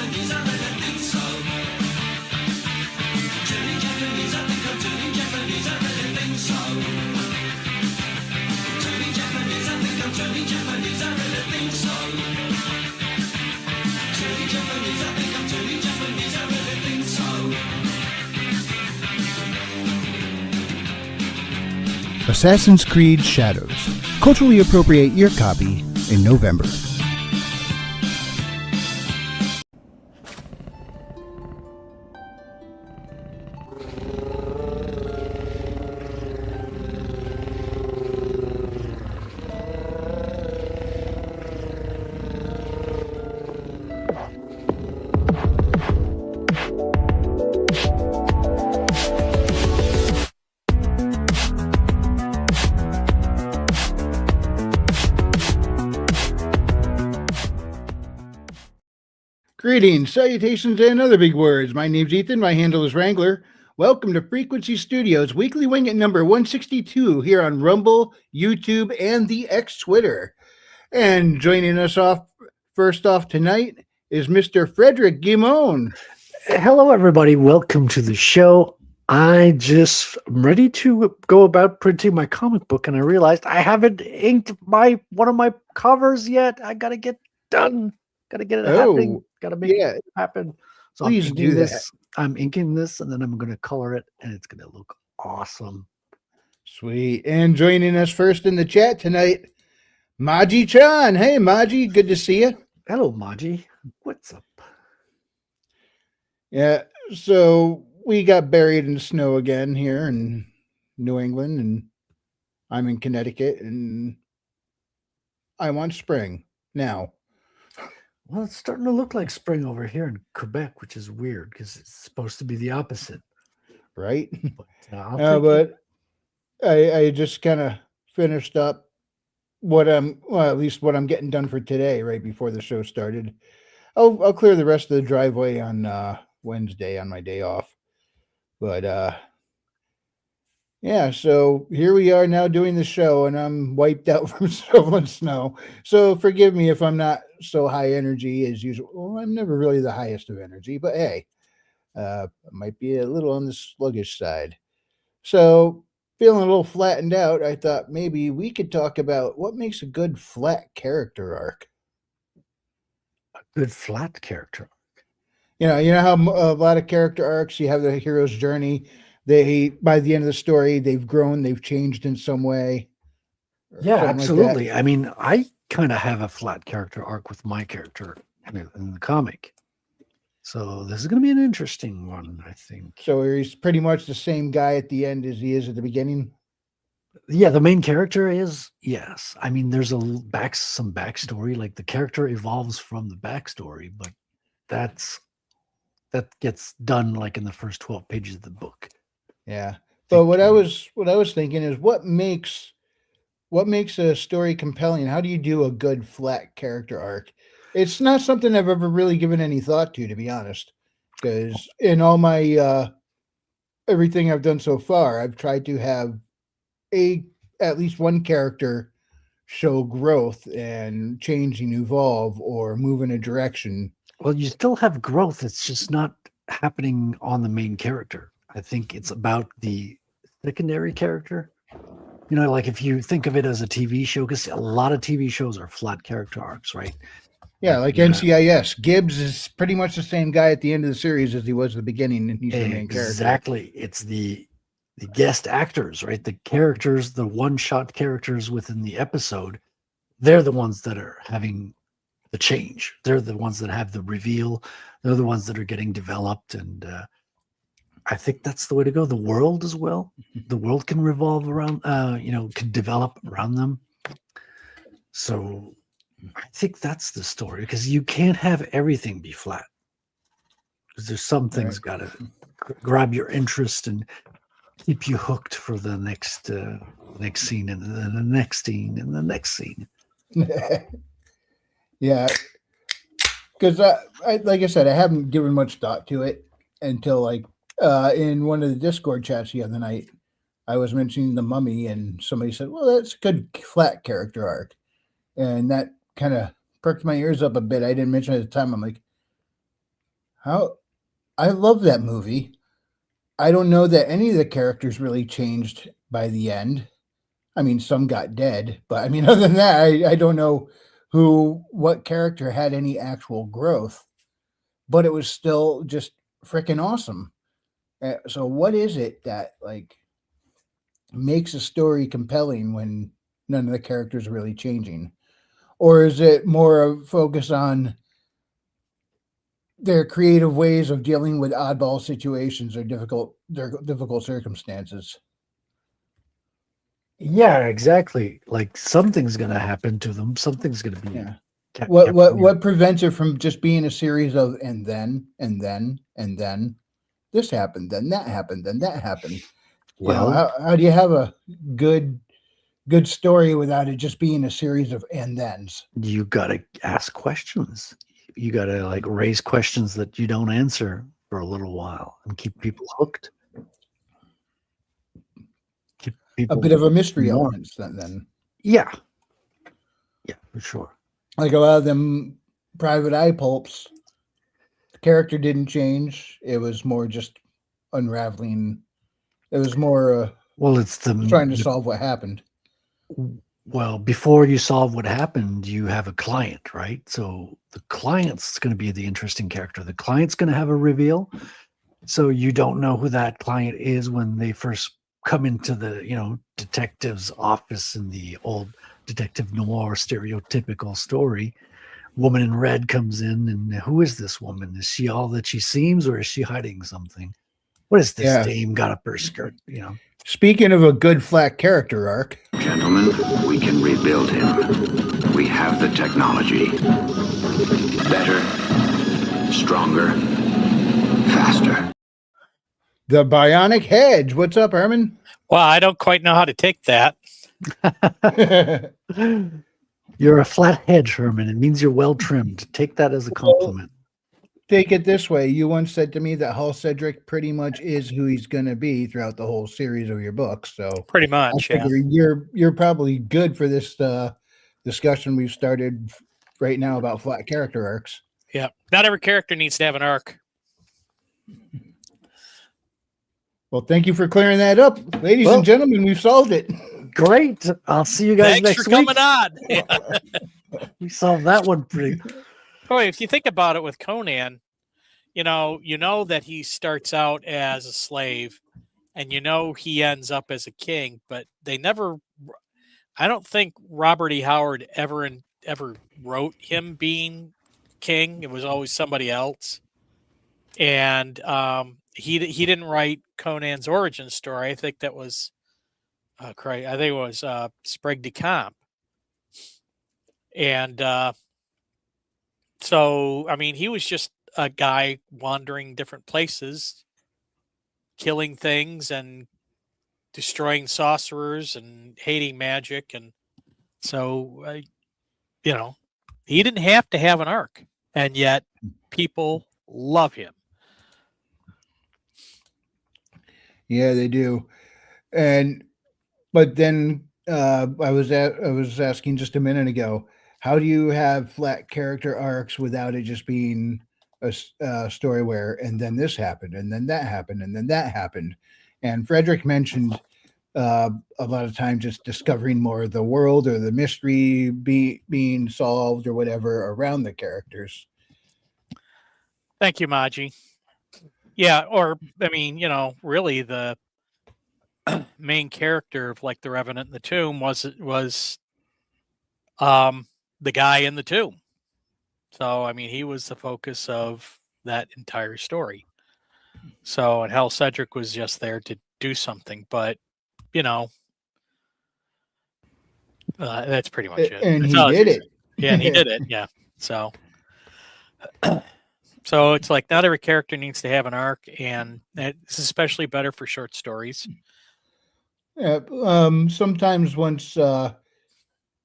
Japanese, I really think so. Turning Japanese, I think I'm turning Japanese, I really think so. Turning Japanese, I think I'm turning Japanese, I really think so. Turning Japanese, I think I'm turning Japanese, I really think so. Assassin's Creed Shadows. Culturally appropriate your copy in November. Greetings, salutations, and other big words. My name's Ethan. My handle is Wrangler. Welcome to Frequency Studios Weekly Wing at number 162 here on Rumble, YouTube, and the X Twitter. And joining us first off tonight is Mr. Frederick Guimon. Hello, everybody. Welcome to the show. I'm ready to go about printing my comic book, and I realized I haven't inked one of my covers yet. I gotta get done. Gotta get it happening. Gotta make it happen. So please do this. I'm inking this, and then I'm gonna color it, and it's gonna look awesome. Sweet. And joining us first in the chat tonight, MAJI-CHAN. Hey, Maji, good to see you. Hello, Maji. What's up? Yeah, so we got buried in the snow again here in New England, and I'm in Connecticut, and I want spring now. Well, it's starting to look like spring over here in Quebec, which is weird because it's supposed to be the opposite. Right? But I just kind of finished up at least what I'm getting done for today, right before the show started. I'll clear the rest of the driveway on Wednesday on my day off. But yeah, so here we are now doing the show, and I'm wiped out from shoveling snow. So forgive me if I'm not so high energy as usual. Well, I'm never really the highest of energy, but hey, might be a little on the sluggish side. So feeling a little flattened out, I thought maybe we could talk about what makes a good flat character arc. A good flat character arc. You know how a lot of character arcs, you have the hero's journey. By the end of the story, they've grown, they've changed in some way. Yeah, absolutely. Like I mean, I kind of have a flat character arc with my character in the comic. So this is going to be an interesting one, I think. So he's pretty much the same guy at the end as he is at the beginning? Yeah, the main character is, yes. I mean, there's some backstory. Like the character evolves from the backstory, but that gets done like in the first 12 pages of the book. Yeah. But what I was thinking is what makes a story compelling? How do you do a good flat character arc? It's not something I've ever really given any thought to be honest. Because in all my everything I've done so far, I've tried to have at least one character show growth and change and evolve or move in a direction. Well, you still have growth. It's just not happening on the main character. I think it's about the secondary character. You know, like if you think of it as a TV show, because a lot of TV shows are flat character arcs, right? Yeah, like NCIS. Gibbs is pretty much the same guy at the end of the series as he was at the beginning, and he's the main character. Exactly. It's the guest actors, right? The characters, the one-shot characters within the episode, they're the ones that are having the change. They're the ones that have the reveal. They're the ones that are getting developed, and I think that's the way to go. The world as well. The world can revolve around, can develop around them. So I think that's the story, because you can't have everything be flat. Because there's some things got to grab your interest and keep you hooked for the next scene, and then the next scene, and the next scene. Yeah, because like I said, I haven't given much thought to it until in one of the Discord chats the other night, I was mentioning the Mummy, and somebody said, "Well, that's a good flat character arc," and that kind of perked my ears up a bit. I didn't mention it at the time. I'm like, How I love that movie. I don't know that any of the characters really changed by the end. I mean, some got dead, but I mean, other than that, I don't know what character had any actual growth, but it was still just freaking awesome. So, what is it that like makes a story compelling when none of the characters are really changing, or is it more of focus on their creative ways of dealing with oddball situations or difficult circumstances? Yeah, exactly. Like something's going to happen to them. Something's going to be Yeah. kept What prevents it from just being a series of and then this happened, then that happened, then that happened? You know, well, how do you have a good story without it just being a series of and thens? you got to ask questions. You got to like raise questions that you don't answer for a little while and keep people hooked. Keep A people bit of a mystery more. element then. Yeah. Yeah, for sure. Like a lot of them private eye pulps, the character didn't change. It was more just unraveling. It was more Well, it's trying to solve what happened. well, before you solve what happened, you have a client, right? So the client's going to be the interesting character. The client's going to have a reveal. So you don't know who that client is when they first come into the, detective's office in the old detective noir stereotypical story. Woman in red comes in, and who is this woman? Is she all that she seems, or is she hiding something? What is this Yeah. dame got up her skirt? Speaking of a good flat character arc, Gentlemen, we can rebuild him. We have the technology. Better, stronger, faster. the bionic hedge. What's up, Herman? Well, I don't quite know how to take that. You're a flat hedge, Herman. It means you're well trimmed. Take that as a compliment. Take it this way. You once said to me that Hal Cedric pretty much is who he's going to be throughout the whole series of your books. So Pretty I much, yeah. figure you're probably good for this discussion we've started right now about flat character arcs. Yeah. Not every character needs to have an arc. Well, thank you for clearing that up. Ladies and gentlemen, we've solved it. Great. I'll see you guys Thanks next for week. coming on. Yeah. We solved that one pretty. Boy, if you think about it with Conan, you know that he starts out as a slave and he ends up as a king, but they never, I don't think Robert E. Howard ever wrote him being king. It was always somebody else. And he didn't write Conan's origin story. I think that was I think it was Sprague de Camp. And so, I mean, he was just a guy wandering different places, killing things and destroying sorcerers and hating magic. And so, he didn't have to have an arc. And yet people love him. Yeah, they do. But then I was asking just a minute ago, how do you have flat character arcs without it just being a story where and then this happened and then that happened and then that happened? And Frederick mentioned a lot of times just discovering more of the world or the mystery being solved or whatever around the characters. Thank you, Maji. Yeah, or I mean, really the main character of like the Revenant in the Tomb was the guy in the tomb. So I mean, he was the focus of that entire story. So and Hal Cedric was just there to do something, but that's pretty much it. And That's he did it. Yeah, and he did it. Yeah. So so it's like not every character needs to have an arc, and it's especially better for short stories. Yeah, sometimes once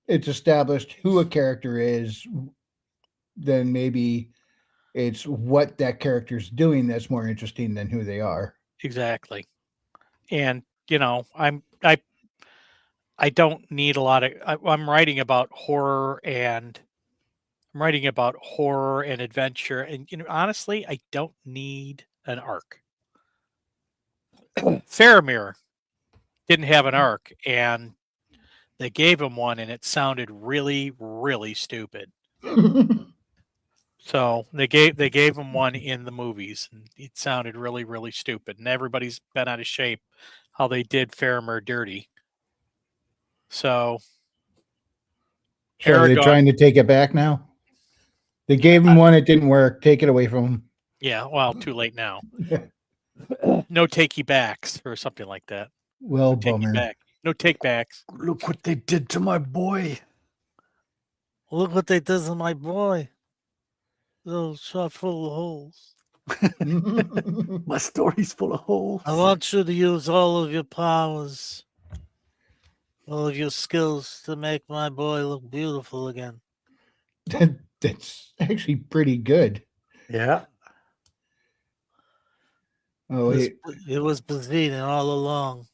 it's established who a character is, then maybe it's what that character's doing that's more interesting than who they are. Exactly. And I don't need a lot of. I'm writing about horror and I'm writing about horror and adventure, and honestly, I don't need an arc. Faramir didn't have an arc, and they gave him one, and it sounded really, really stupid. So they gave him one in the movies, and it sounded really, really stupid. And everybody's bent out of shape how they did Faramir dirty. So So are they Aragorn, trying to take it back now? They gave him one, it didn't work. Take it away from him. yeah, well, too late now. No takey backs or something like that. Well, Takey bummer. back. No take backs. Look what they did to my boy. Look what they did to my boy. Little shot full of holes. My story's full of holes. I want you to use all of your powers, all of your skills to make my boy look beautiful again. That's actually pretty good. Yeah. Oh, wait. It was Brazilian all along.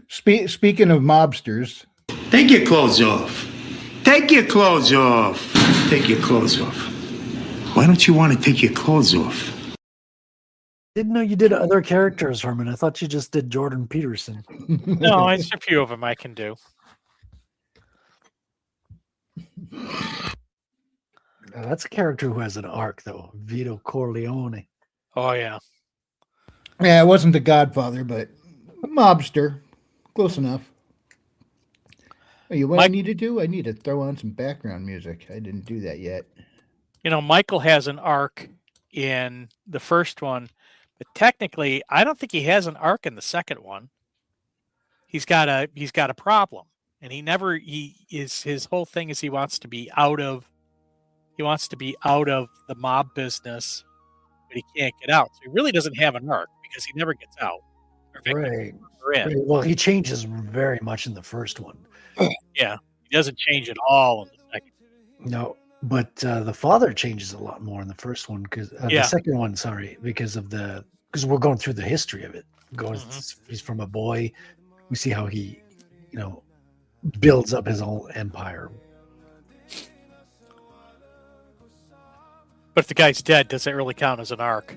Speaking of mobsters, Take your clothes off. Take your clothes off. Take your clothes off. Why don't you want to take your clothes off? Didn't know you did other characters, Herman. I thought you just did Jordan Peterson. No, it's a few of them I can do. That's a character who has an arc, though. Vito Corleone. Oh yeah. Yeah, it wasn't the Godfather, but a mobster. Close enough. Oh, you what I need to do? I need to throw on some background music. I didn't do that yet. Michael has an arc in the first one, but technically, I don't think he has an arc in the second one. He's got a problem, and his whole thing is he wants to be out of the mob business, but he can't get out. So he really doesn't have an arc because he never gets out. Right. Well, he changes very much in the first one. Yeah, he doesn't change at all in the second. No, but the father changes a lot more in the first one because the second one. Sorry, because we're going through the history of it. He's from a boy. We see how he, builds up his own empire. But if the guy's dead, does that really count as an arc?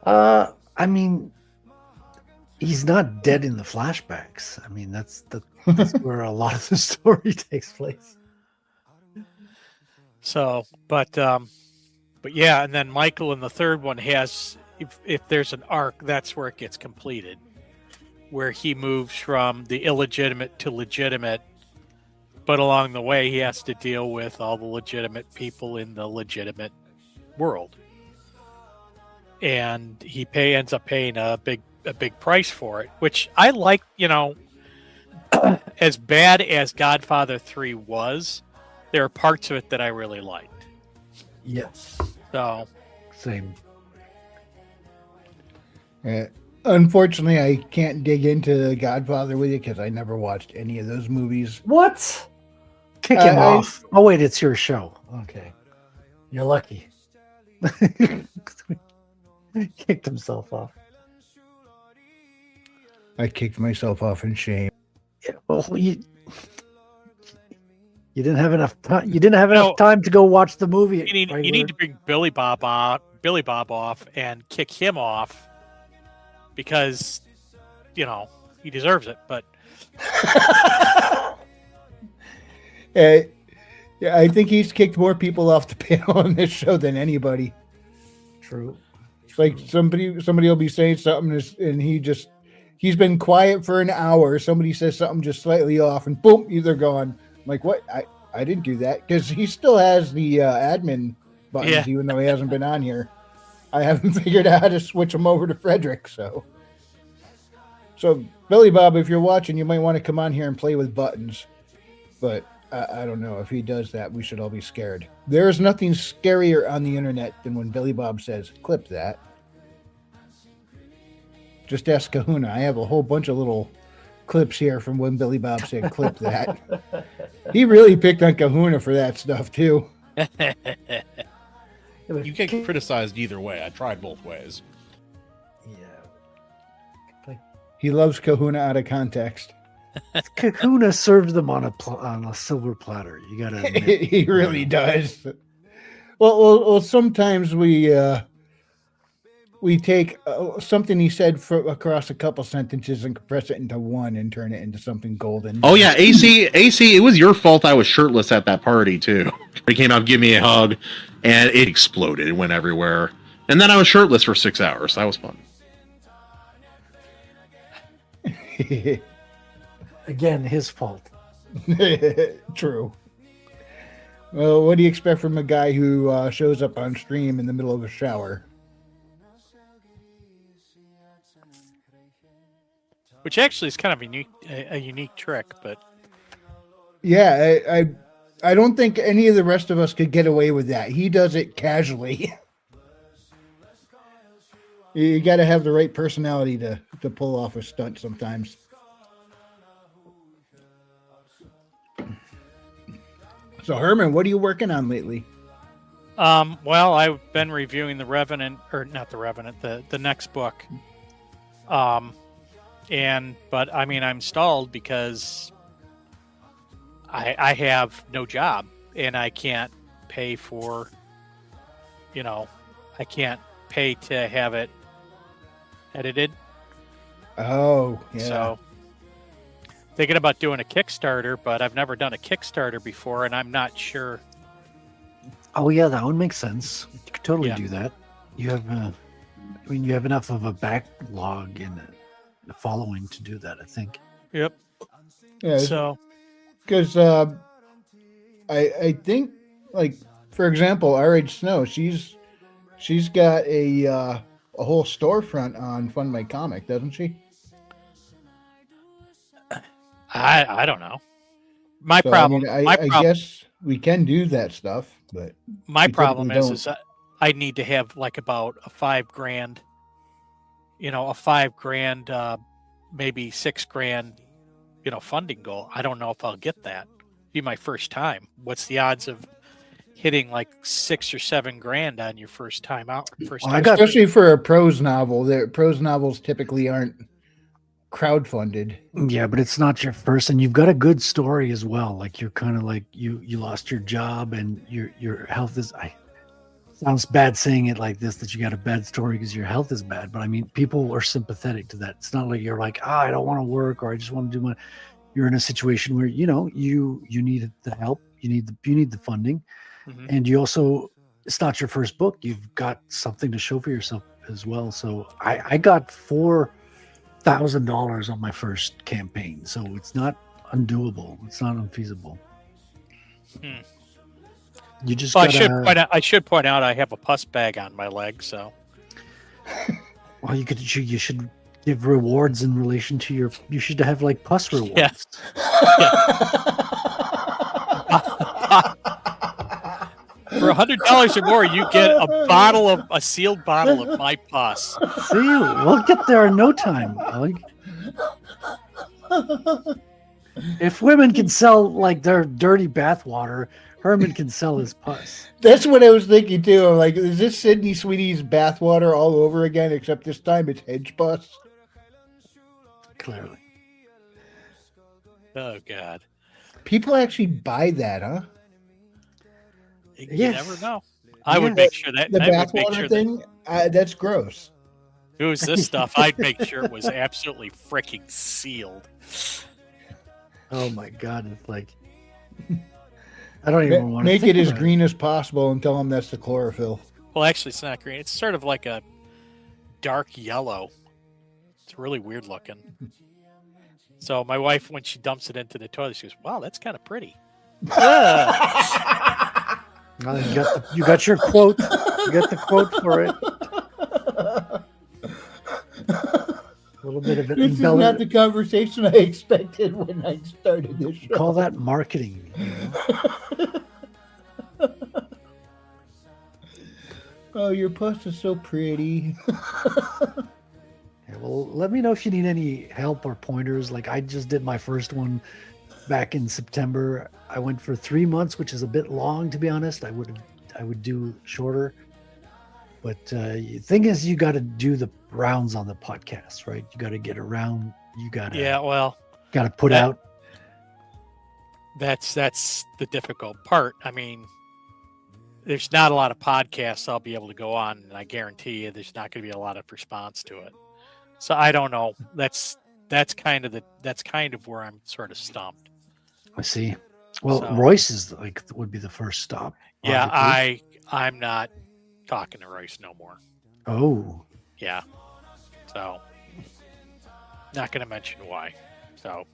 I mean, he's not dead in the flashbacks. I mean, that's where a lot of the story takes place. So, but yeah, and then Michael in the third one has, if there's an arc, that's where it gets completed, where he moves from the illegitimate to legitimate, but along the way he has to deal with all the legitimate people in the legitimate world, and he ends up paying a big price for it, which I like. As bad as Godfather 3 was, there are parts of it that I really liked. Yes. So same. Unfortunately, I can't dig into Godfather with you because I never watched any of those movies. What? Kick him off. Oh wait, it's your show. Okay, you're lucky. Kicked himself off. I kicked myself off in shame. Yeah, well, you didn't have enough time. You didn't have enough time to go watch the movie. You need to bring Billy Bob off and kick him off because he deserves it. But yeah, I think he's kicked more people off the panel on this show than anybody. True. It's like somebody will be saying something and he's been quiet for an hour. Somebody says something just slightly off, and boom, they're gone. I'm like, what? I didn't do that, because he still has the admin buttons, even though he hasn't been on here. I haven't figured out how to switch him over to Frederick. So Billy Bob, if you're watching, you might want to come on here and play with buttons. But I don't know if he does that. We should all be scared. There is nothing scarier on the internet than when Billy Bob says, "Clip that." Just ask Kahuna. I have a whole bunch of little clips here from when Billy Bob said, "Clip that." He really picked on Kahuna for that stuff too. You get criticized either way. I tried both ways. Yeah. He loves Kahuna out of context. Kahuna served them on a silver platter. You gotta admit. He really does. Well, sometimes we take something he said across a couple sentences and compress it into one and turn it into something golden. Oh yeah, AC, it was your fault I was shirtless at that party too. He came out, give me a hug, and it exploded. It went everywhere. And then I was shirtless for 6 hours. That was fun. Again, his fault. True. Well, what do you expect from a guy who shows up on stream in the middle of a shower? Which actually is kind of a unique trick, but Yeah, I don't think any of the rest of us could get away with that. He does it casually. You got to have the right personality to pull off a stunt sometimes. So Herman, what are you working on lately? well, I've been reviewing the Revenant, or not the Revenant, the next book. But I mean, I'm stalled because I have no job and I can't pay for, I can't pay to have it edited. Oh, yeah. So thinking about doing a Kickstarter, but I've never done a Kickstarter before and I'm not sure. Oh yeah, that would make sense. You could totally Yeah. do that. You have, you have enough of a backlog in the following to do that. I think. Yep. Yeah, So because I think, like, for example, RH Snow, she's got a whole storefront on Fund My Comic, doesn't she? I don't know. My So, problem. I mean, my I problem. guess we can do that stuff, but My we problem typically is I need to have like about a $5,000, a $5,000, maybe $6,000, funding goal. I don't know if I'll get that. Be my first time. What's the odds of hitting like $6,000 or $7,000 on your first time out? First Well, time. I got- especially for a prose novel, prose novels typically aren't crowdfunded. Yeah, but it's not your first, and you've got a good story as well. Like you're kind of like you lost your job and your health is. Sounds bad saying it like this, that you got a bad story because your health is bad. But I mean, people are sympathetic to that. It's not like you're like, I don't want to work or I just want to do my. You're in a situation where you need the help, you need the funding, Mhm. and you also, it's not your first book. You've got something to show for yourself as well. So I got $4,000 on my first campaign, so it's not undoable. It's not unfeasible. Hmm. You just Well, gotta, I should point out I have a pus bag on my leg, so well, you should give rewards in relation to you should have like pus rewards. for $100 or more, you get a sealed bottle of my pus. See, we'll get there in no time. Alec. If women can sell like their dirty bathwater, Herman can sell his pus. That's what I was thinking too. I'm like, is this Sydney Sweetie's bathwater all over again? Except this time it's hedge pus. Clearly. Oh God, People actually buy that, huh? you Yes. never know. I would Yes. make sure that The I would make bathwater sure thing. That's gross. that if it was this stuff, I'd make sure it was absolutely freaking sealed. Oh my God! It's like I don't even want to Make think it as about green as possible and tell them that's the chlorophyll. Well, actually, it's not green. It's sort of like a dark yellow. It's really weird looking. So my wife, when she dumps it into the toilet, she goes, "Wow, that's kind of pretty." Ah. Well, you got your quote. You got the quote for it. A little bit of it. This is not the conversation I expected when I started this show. Call that marketing. Oh, your pus is so pretty. Yeah, well, let me know if you need any help or pointers. Like I just did my first one back in September. I went for 3 months, which is a bit long, to be honest. I would do shorter. But the thing is, you got to do the rounds on the podcast, right? You got to get around. You got to. Yeah, well, got to put That- out. That's the difficult part. I mean, there's not a lot of podcasts I'll be able to go on, and I guarantee you there's not going to be a lot of response to it. So I don't know. That's kind of where I'm sort of stumped. I see. Well, So- Royce is would be the first stop. Yeah, logically. I'm not talking to Royce no more. Oh, Yeah. So not going to mention why. So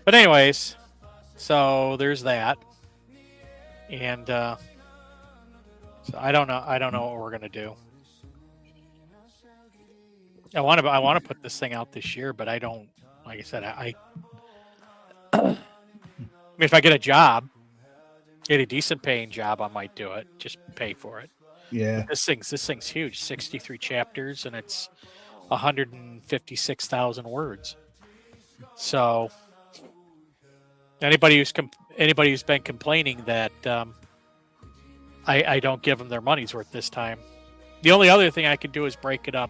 but anyways, so there's that. And so I don't know what we're going to do. I want to put this thing out this year, but I don't, like I said, I mean, if I get a job, get a decent paying job, I might do it. Just pay for it. Yeah. This thing's huge, 63 chapters, and it's 156,000 words. So anybody who's been complaining that I don't give them their money's worth this time. The only other thing I could do is break it up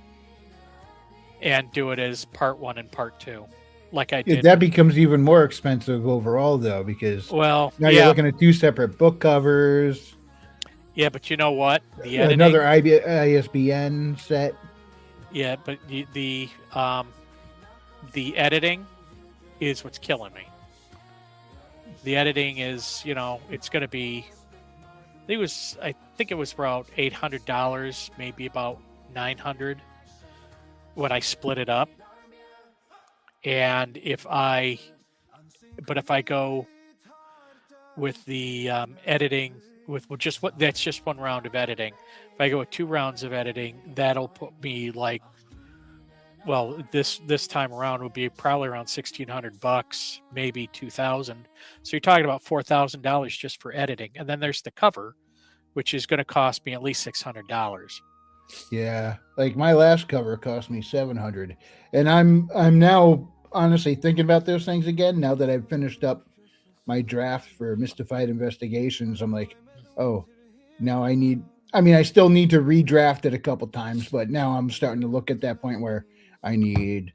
and do it as part 1 and part 2, like I Yeah, did. that becomes even more expensive overall, though, because Well, now you're yeah, looking at 2 separate book covers, yeah, but you know what? The editing, another ISBN set. yeah, but the editing is what's killing me. The editing is, it's going to be. I think it was about $800, maybe about $900 when I split it up. And if I go with the editing with just that's just one round of editing. If I go with 2 rounds of editing, that'll put me this time around would be probably around $1,600, maybe $2,000. So you're talking about $4,000 just for editing, and then there's the cover, which is going to cost me at least $600. Yeah, like my last cover cost me $700, and I'm now honestly thinking about those things again. Now that I've finished up my draft for Mystified Investigations, I'm like, oh, now I still need to redraft it a couple times, but now I'm starting to look at that point where I need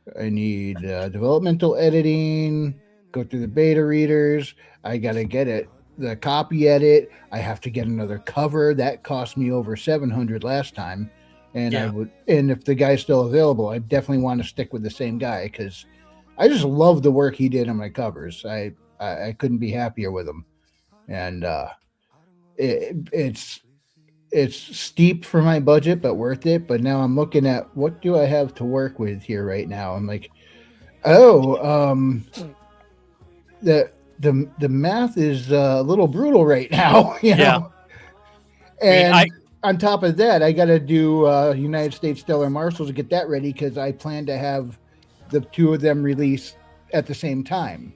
developmental editing, go through the beta readers. I gotta get the copy edit. I have to get another cover that cost me over $700 last time, and Yeah. and if the guy's still available, I definitely want to stick with the same guy because I just love the work he did on my covers. I couldn't be happier with him, and it's steep for my budget, but worth it. But now I'm looking at what do I have to work with here right now. I'm like, the math is a little brutal right now, you know. And on top of that, I got to do United States Stellar Marshals to get that ready because I plan to have the 2 of them released at the same time.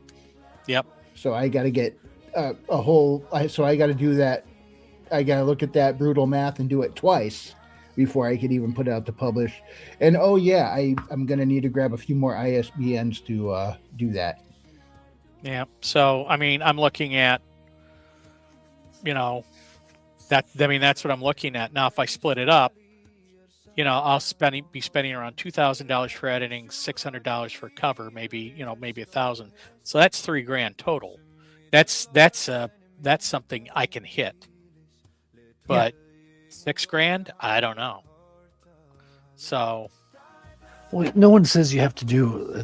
Yep. So I got to get so I got to do that. I got to look at that brutal math and do it twice before I could even put it out to publish. And I'm going to need to grab a few more ISBNs to do that. Yeah. So, I mean, I'm looking at, that's what I'm looking at. Now, if I split it up, I'll be spending around $2,000 for editing, $600 for cover, maybe $1,000. So that's $3,000 total. That's something I can hit. But $6,000, I don't know. So, well, no one says you have to do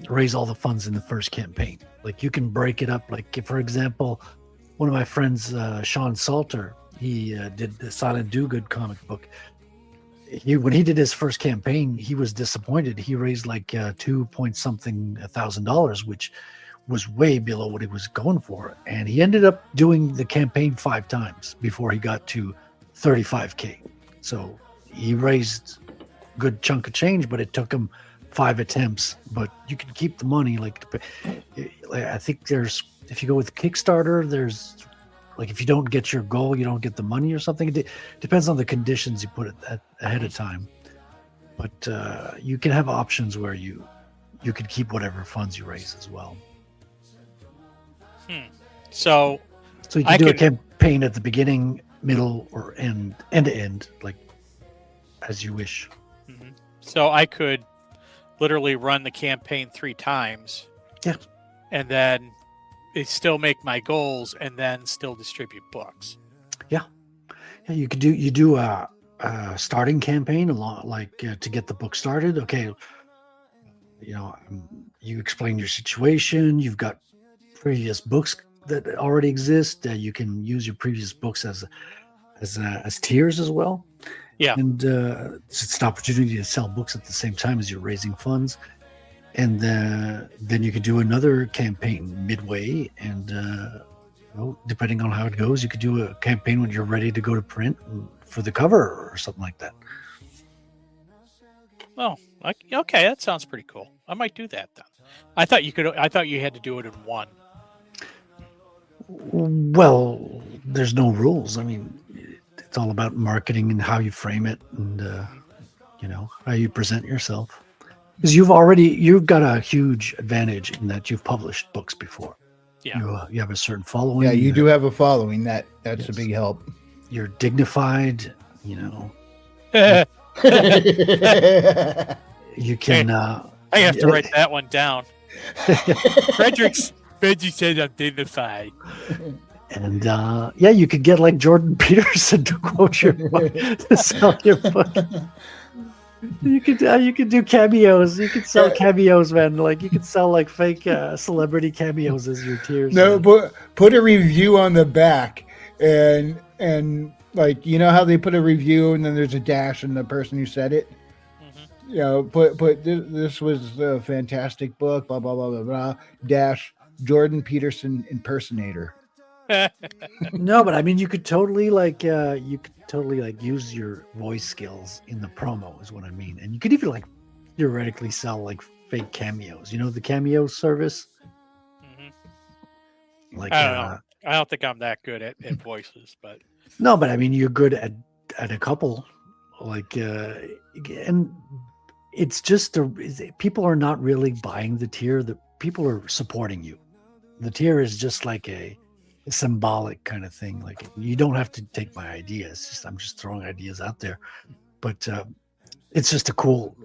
raise all the funds in the first campaign. Like you can break it up. Like for example, one of my friends, Sean Salter, he did the Silent Do-Good comic book. When he did his first campaign, he was disappointed. He raised like $2,000, which was way below what he was going for. And he ended up doing the campaign 5 times before he got to $35K. So he raised a good chunk of change, but it took him 5 attempts. But you can keep the money. I think if you go with Kickstarter, there's if you don't get your goal, you don't get the money or something. It depends on the conditions you put it ahead of time. But you can have options where you can keep whatever funds you raise as well. So you can do a campaign at the beginning, middle, or end to end, like as you wish. So I could, literally run the campaign 3 times. Yeah. And then they still make my goals and then still distribute books. Yeah, you could do a starting campaign along to get the book started. Okay, you explain your situation. You've got previous books that already exist. You can use your previous books as tiers as well. Yeah. And it's an opportunity to sell books at the same time as you're raising funds. And then you could do another campaign midway, and depending on how it goes, you could do a campaign when you're ready to go to print for the cover or something like that. Oh, okay, that sounds pretty cool. I might do that then. I thought you had to do it in one. Well, there's no rules. I mean, it's all about marketing and how you frame it, and how you present yourself. Because you've got a huge advantage in that you've published books before. Yeah. You have a certain following. Yeah, you do have a following. That's Yes. a big help. You're dignified. You can. I have to write that one down. Frederick said I'm dignified. And you could get like Jordan Peterson to quote your book, to sell your book. You could do cameos. You could sell cameos, man. Like you could sell like fake celebrity cameos as your tiers. No, put a review on the back, and like how they put a review and then there's a dash and the person who said it. Put this was a fantastic book. Blah blah blah blah blah. Dash Jordan Peterson impersonator. No, but I mean, you could totally use your voice skills in the promo is what I mean. And you could even like theoretically sell like fake cameos. The Cameo service? Mm-hmm. Like I don't know. I don't think I'm that good at voices, but no, but I mean, you're good at a couple, and it's just people are not really buying the tier. The people are supporting you. The tier is just like a symbolic kind of thing. Like you don't have to take my ideas. I'm just throwing ideas out there, but it's just a cool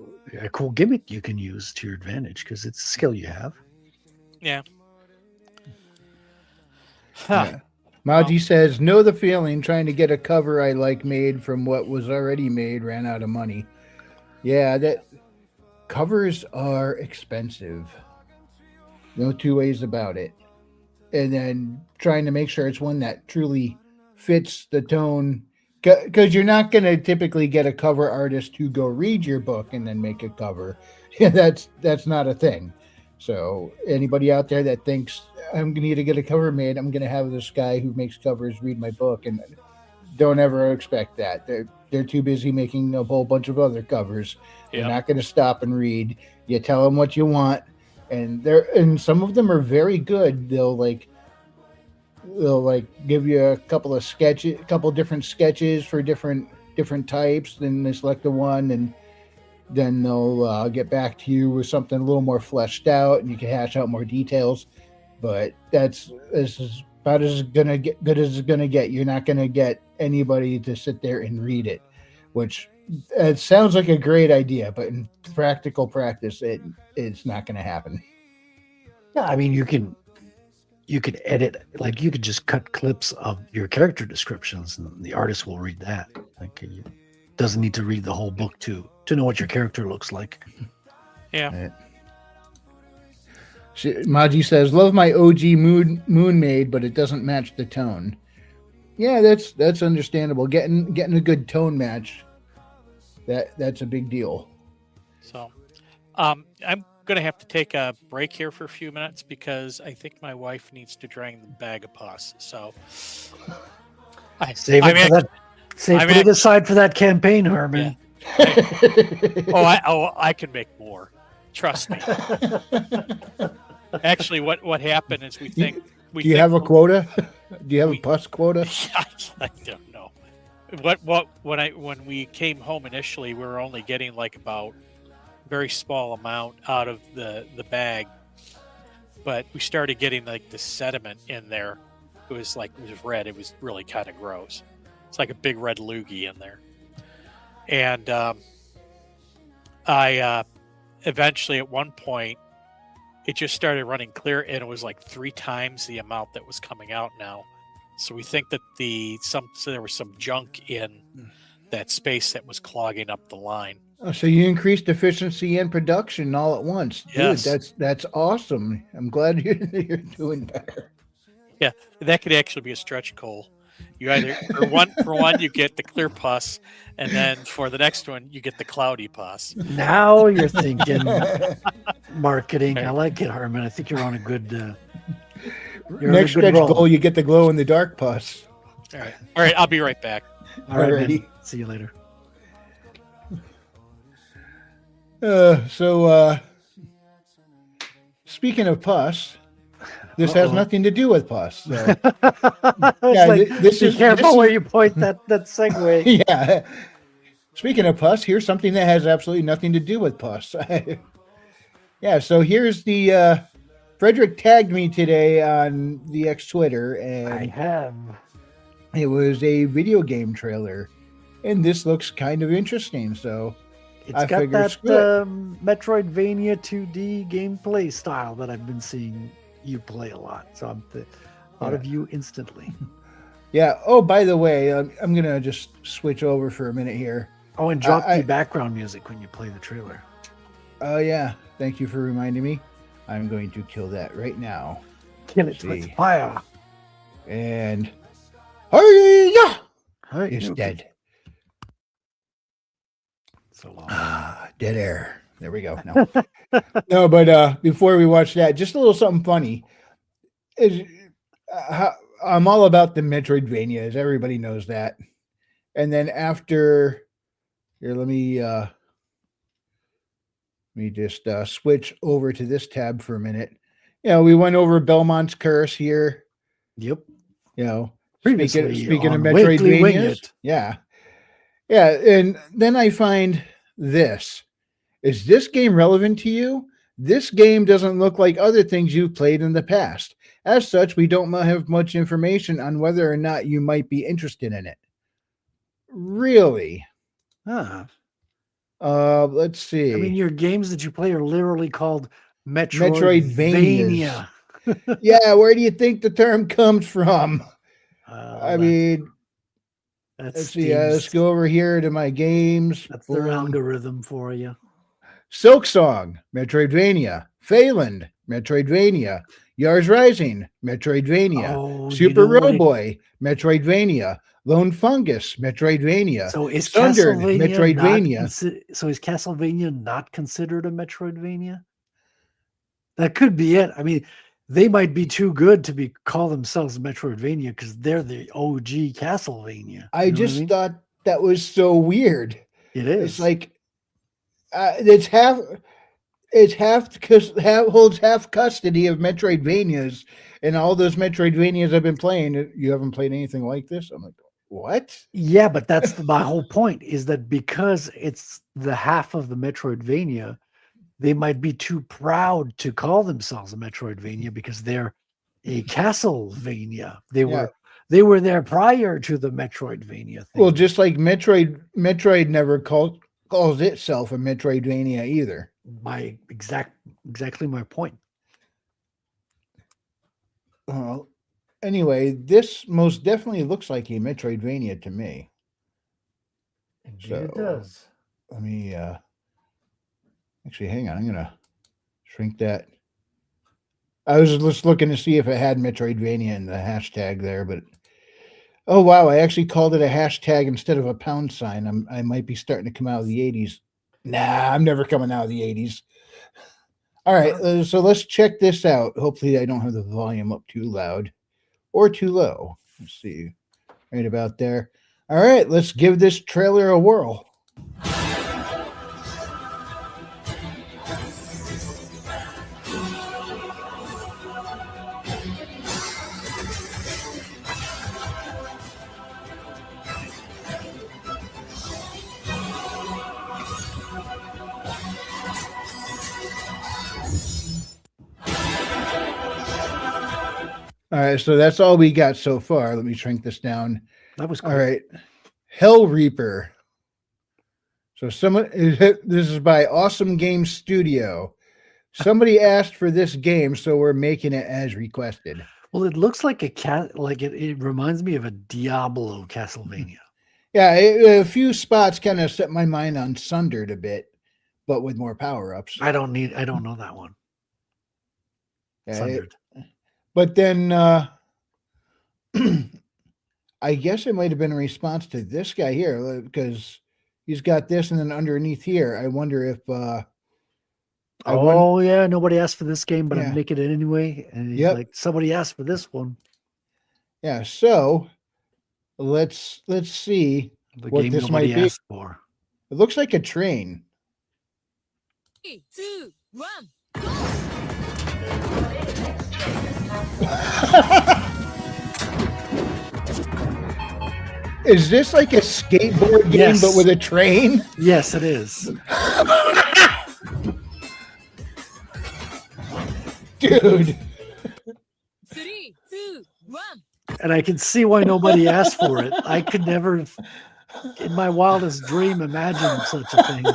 gimmick you can use to your advantage because it's a skill you have. Yeah. Yeah. Maji says, know the feeling trying to get a cover I like made from what was already made, ran out of money. Yeah, that covers are expensive. No two ways about it. And then trying to make sure it's one that truly fits the tone, because you're not going to typically get a cover artist to go read your book and then make a cover. Yeah, that's not a thing. So anybody out there that thinks I'm going to need to get a cover made, I'm going to have this guy who makes covers read my book, and don't ever expect that. They're too busy making a whole bunch of other covers. They're not going to stop and read. You tell them what you want, and some of them are very good. They'll give you a couple different sketches for different types. Then they select the one, and then they'll get back to you with something a little more fleshed out, and you can hash out more details. But this is about as good as it's gonna get. You're not gonna get anybody to sit there and read it, which it sounds like a great idea, but in practical practice, it's not gonna happen. Yeah, I mean, you can edit, like you could just cut clips of your character descriptions, and the artist will read that. Like, you doesn't need to read the whole book to know what your character looks like. Yeah. Right. Maji says, "Love my OG Moon Maid, but it doesn't match the tone." Yeah, that's understandable. Getting a good tone match, that's a big deal. So, I'm gonna have to take a break here for a few minutes because I think my wife needs to drain the bag of pus. So, Put it aside for that campaign, Herman. Yeah. I can make more. Trust me. Actually, what happened is we think. Do you have a quota? Do you have a pus quota? I don't know. When we came home initially, we were only getting like about a very small amount out of the bag, but we started getting like the sediment in there. It was red. It was really kind of gross. It's like a big red loogie in there, and I eventually, at one point, it just started running clear, and it was like 3 times the amount that was coming out now. So we think that there was some junk in that space that was clogging up the line. Oh, so you increased efficiency and production all at once, dude. Yes. That's awesome. I'm glad you're doing better. Yeah, that could actually be a stretch goal. You either for one you get the clear pus, and then for the next one you get the cloudy pus. Now you're thinking marketing. I like it, Harmon. I think you're on a good. You're Next on a good stretch roll. goal, you get the glow in the dark pus. All right. I'll be right back. All right, Alrighty. man. See you later. Speaking of pus, this has nothing to do with pus. So. Be careful where you point that segue. Yeah. Speaking of pus, here's something that has absolutely nothing to do with pus. Yeah, so here's the Frederick tagged me today on the X Twitter, and I have. it was a video game trailer, and this looks kind of interesting. So It's I got figured, that screw it. Metroidvania 2D gameplay style that I've been seeing you play a lot. So I'm thought of you instantly. Yeah. Oh, by the way, I'm gonna just switch over for a minute here. Oh, and drop the background music when you play the trailer. Oh yeah. Thank you for reminding me. I'm going to kill that right now. Kill it with fire. And hiya! Hey, It's dead. So long. Dead air. There we go. No, no, but before we watch that, just a little something funny. I'm all about the Metroidvanias. Everybody knows that. And then after here, let me just switch over to this tab for a minute. You know, we went over Belmont's Curse here. Yep. You know, Previously speaking of on Wakely Wing Metroidvanias, It. yeah, and then I find this. Is this game relevant to you? This game doesn't look like other things you've played in the past. As such, we don't have much information on whether or not you might be interested in it. Really? Huh. Let's see. I mean, your games that you play are literally called Metroidvanias. Metroidvania. Yeah, where do you think the term comes from? I mean, let's see. Let's go over here to my games. That's their algorithm for you. Silk Song, Metroidvania. Phelan, Metroidvania. Yars Rising, Metroidvania. Oh, Super Roboy, Metroidvania. Lone Fungus, Metroidvania. So is Sundered, Castlevania Metroidvania. so is Castlevania not considered a Metroidvania? That could be it. I mean, they might be too good to call themselves Metroidvania because they're the OG Castlevania. I just thought that was so weird. It is. It's like holds half custody of Metroidvanias, and all those Metroidvanias I've been playing. You haven't played anything like this? I'm like, what? Yeah, but that's my whole point is that because it's the half of the Metroidvania, they might be too proud to call themselves a Metroidvania because they're a Castlevania. They were there prior to the Metroidvania thing. Well, just like Metroid never calls itself a Metroidvania either. Exactly my point. Well, anyway, this most definitely looks like a Metroidvania to me. Indeed, it does. Let me actually hang on. I'm gonna shrink that. I was just looking to see if it had Metroidvania in the hashtag there, but oh wow, I actually called it a hashtag instead of a pound sign. I might be starting to come out of the 80s. Nah, I'm never coming out of the 80s. All right, so let's check this out. Hopefully I don't have the volume up too loud or too low. Let's see. Right about there. All right, let's give this trailer a whirl. All right, so that's all we got so far. Let me shrink this down. That was cool. All right. Hell Reaper. So someone this is by Awesome Games Studio. Somebody asked for this game, so we're making it as requested. Well, it looks like a cat. Like it reminds me of a Diablo Castlevania. Yeah, a few spots kind of set my mind on Sundered a bit, but with more power ups. I don't know that one. Sundered. But then I guess it might have been a response to this guy here because he's got this, and then underneath here, I wonder if. Yeah, nobody asked for this game, but Yeah. I'm making it anyway. And he's Yep. like, somebody asked for this one. Yeah, so let's see The what game this nobody might be. asked for. It looks like a train. 3, 2, 1. Is this like a skateboard game Yes. but with a train? Yes, it is. Dude. 3, 2, 1. And I can see why nobody asked for it. I could never, in my wildest dream, imagine such a thing.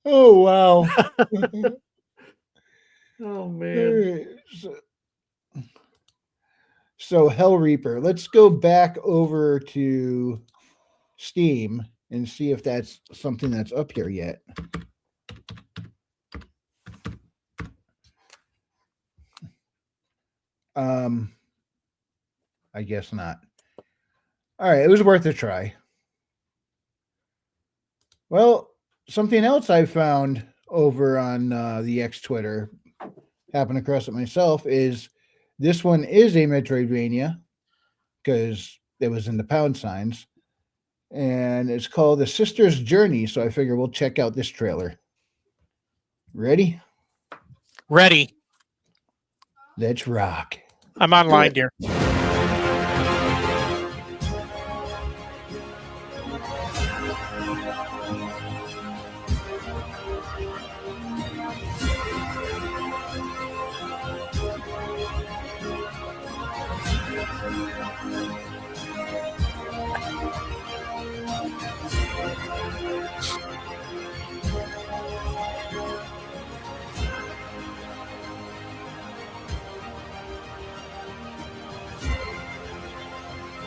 Oh wow. Oh man. So Hell Reaper. Let's go back over to Steam and see if that's something that's up here yet. I guess not. All right, it was worth a try. Well, something else I found over on the X Twitter, happened across it myself, is this one is a Metroidvania because it was in the pound signs, and it's called The Sister's Journey. So I figure we'll check out this trailer. Ready? Ready. Let's rock. I'm online, dear.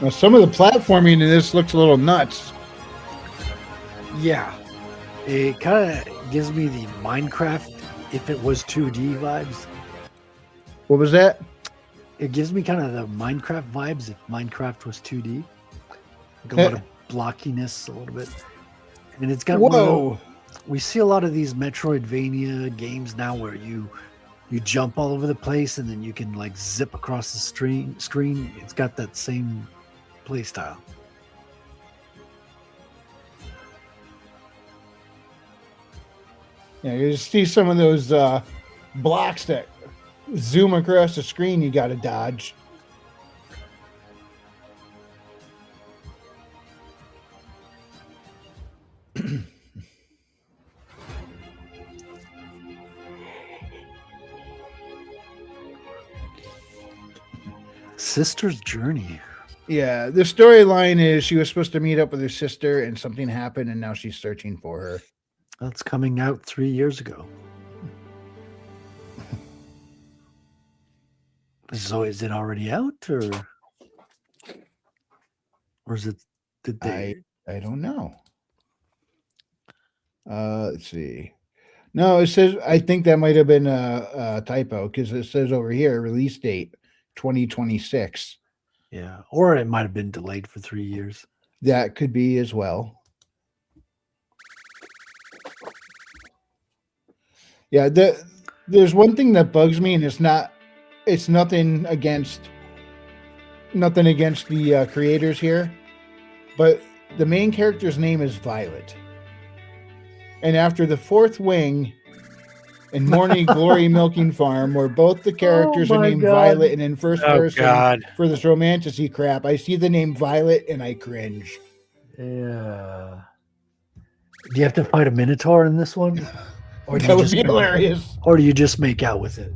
Now, some of the platforming in this looks a little nuts. Yeah. It kind of gives me the Minecraft if it was 2D vibes. What was that? It gives me kind of the Minecraft vibes if Minecraft was 2D. Like a lot of blockiness a little bit. And it's got one of Whoa. we see a lot of these Metroidvania games now where you jump all over the place and then you can like zip across the screen. It's got that same play style. Yeah, you see some of those blocks that zoom across the screen you got to dodge. Sister's Journey. Yeah, the storyline is she was supposed to meet up with her sister and something happened and now she's searching for her. That's coming out 3 years ago. So is it already out or is it did they I don't know. Let's see. No, it says I think that might have been a typo because it says over here release date 2026. Yeah, or it might have been delayed for 3 years. That could be as well. Yeah, there's one thing that bugs me, and it's nothing against the creators here, but the main character's name is Violet. And after the Fourth Wing and Morning Glory Milking Farm, where both the characters are my named God. Violet and in first Oh, person God. for this romanticy crap, I see the name Violet and I cringe. Yeah. Do you have to fight a Minotaur in this one? Or do That you would just be hilarious. Or do you just make out with it?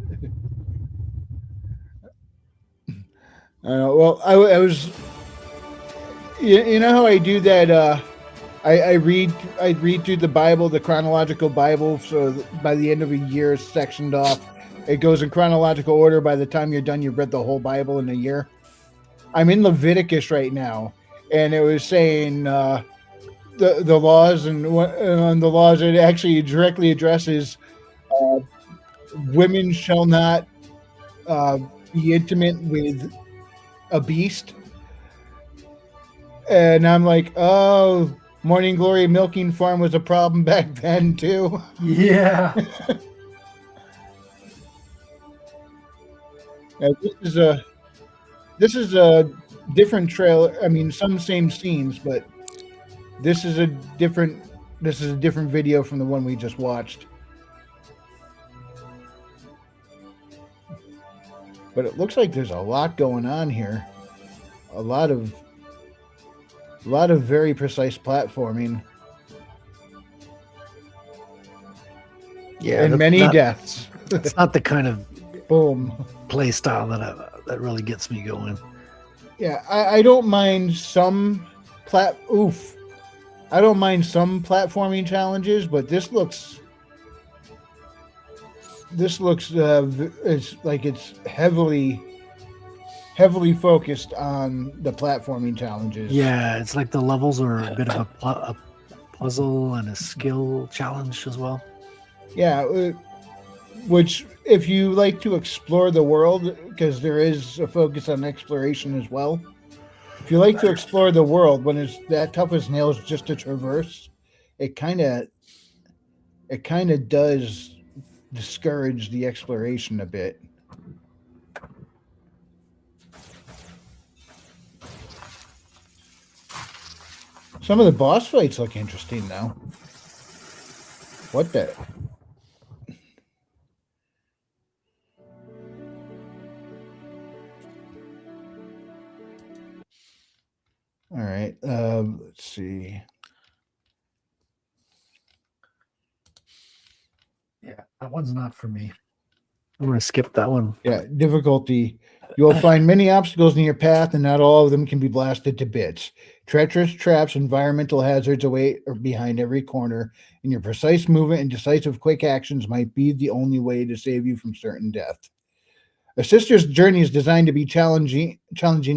Well, I was, you know how I do that I'd read through the Bible, the chronological Bible. So by the end of a year, it's sectioned off. It goes in chronological order. By the time you're done, you've read the whole Bible in a year. I'm in Leviticus right now, and it was saying the laws and the laws. It actually directly addresses women shall not be intimate with a beast. And I'm like, oh, Morning Glory milking farm was a problem back then too. Yeah. This is a different trailer. I mean, some same scenes, but this is a different video from the one we just watched. But it looks like there's a lot going on here. A lot of very precise platforming. Yeah. And many deaths. It's not the kind of Boom. play style that really gets me going. Yeah, I don't mind some I don't mind some platforming challenges, but this looks it's like it's heavily focused on the platforming challenges. Yeah, it's like the levels are a bit of a puzzle and a skill challenge as well. Yeah, which if you like to explore the world, because there is a focus on exploration as well. If you like to explore the world when it's that tough as nails just to traverse, it kind of does discourage the exploration a bit. Some of the boss fights look interesting now. What the? All right. Let's see. Yeah, that one's not for me. I'm going to skip that one. Yeah, difficulty. You'll find many obstacles in your path, and not all of them can be blasted to bits. Treacherous traps, environmental hazards await or behind every corner, and your precise movement and decisive quick actions might be the only way to save you from certain death. A sister's journey is designed to be challenging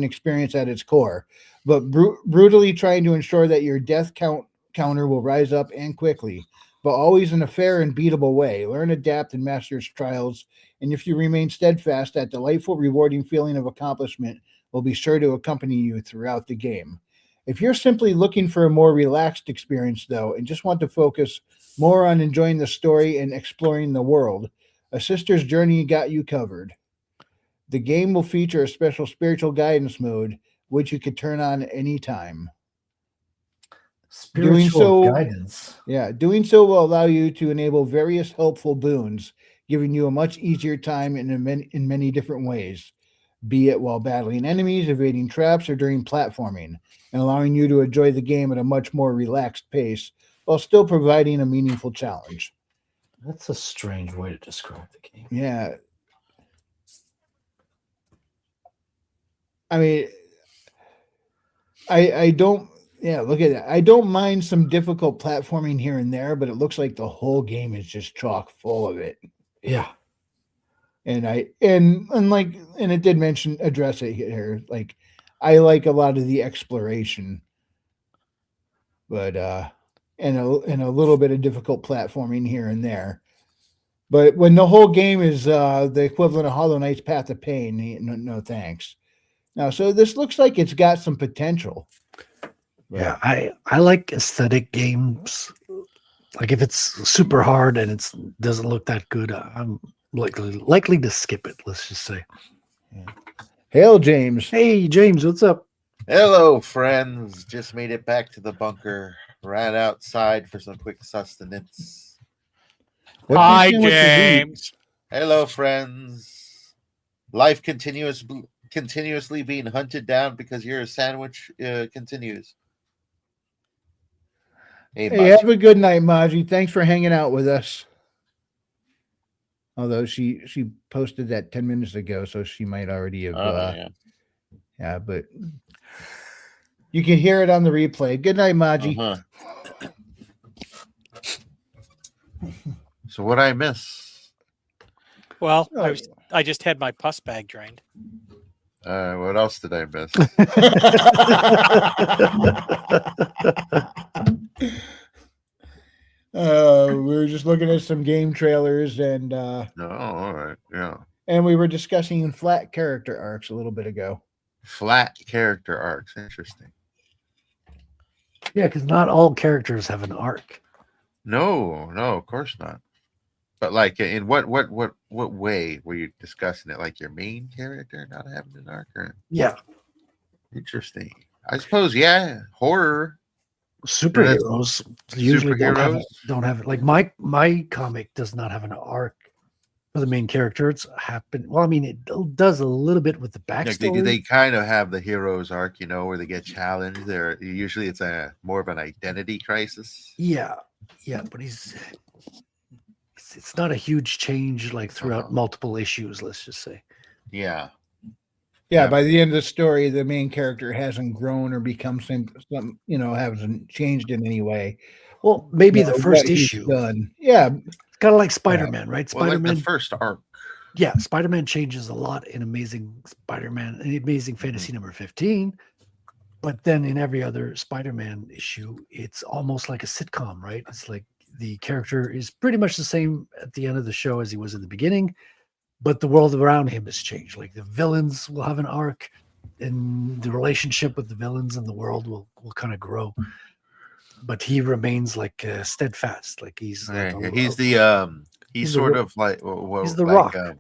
experience at its core, but brutally trying to ensure that your death counter will rise up and quickly, but always in a fair and beatable way. Learn, adapt, and master its trials, and if you remain steadfast, that delightful, rewarding feeling of accomplishment will be sure to accompany you throughout the game. If you're simply looking for a more relaxed experience, though, and just want to focus more on enjoying the story and exploring the world, A Sister's Journey got you covered. The game will feature a special spiritual guidance mode, which you could turn on anytime. Spiritual guidance. Yeah, doing so will allow you to enable various helpful boons, giving you a much easier time in many different ways, be it while battling enemies, evading traps, or during platforming, and allowing you to enjoy the game at a much more relaxed pace while still providing a meaningful challenge. That's a strange way to describe the game. Yeah. I mean, I don't, yeah, look at that. I don't mind some difficult platforming here and there, but it looks like the whole game is just chock full of it. Yeah. And it did address it here. Like, I like a lot of the exploration, but, and a little bit of difficult platforming here and there. But when the whole game is the equivalent of Hollow Knight's Path of Pain, no thanks. Now, so this looks like it's got some potential. Yeah, I like aesthetic games. Like if it's super hard and it doesn't look that good, I'm likely to skip it. Let's just say. Yeah. Hail, James. Hey, James, what's up? Hello, friends. Just made it back to the bunker. Ran outside for some quick sustenance. Hi, James. Hello, friends. Life continuously being hunted down because you're a sandwich continues. Hey, have a good night, Maji. Thanks for hanging out with us. Although she posted that 10 minutes ago, so she might already have. Yeah, but you can hear it on the replay. Good night, Maji. So what I miss? Well, Oh. I just had my pus bag drained. What else did I miss? We were just looking at some game trailers and No, all right, yeah. we were discussing flat character arcs a little bit ago. Flat character arcs, interesting. Yeah, because not all characters have an arc. No, of course not. But like, in what way were you discussing it? Like your main character not having an arc? Or... Yeah, Interesting. I suppose, yeah. Horror. superheroes usually Superheroes? don't have it. Like my comic does not have an arc for the main character. It's happened. Well, I mean, it does a little bit with the Like backstory. they kind of have the hero's arc, where they get challenged. They're usually it's a more of an identity crisis. Yeah, but it's not a huge change like throughout multiple issues. Let's just say. Yeah. Yeah, Yeah. by the end of the story, the main character hasn't grown or become some hasn't changed in any way. Well, maybe the What first he's issue. done. Yeah, It's kind of like Spider-Man, right? Well, like Spider-Man. the first arc. Yeah, Spider-Man changes a lot in Amazing Spider-Man, Amazing Fantasy number 15. But then in every other Spider-Man issue, it's almost like a sitcom, right? It's like the character is pretty much the same at the end of the show as he was in the beginning, but the world around him has changed. Like the villains will have an arc, and the relationship with the villains and the world will kind of grow. But he remains like steadfast. Like he's like He's he's sort the- of like he's the like, Rock.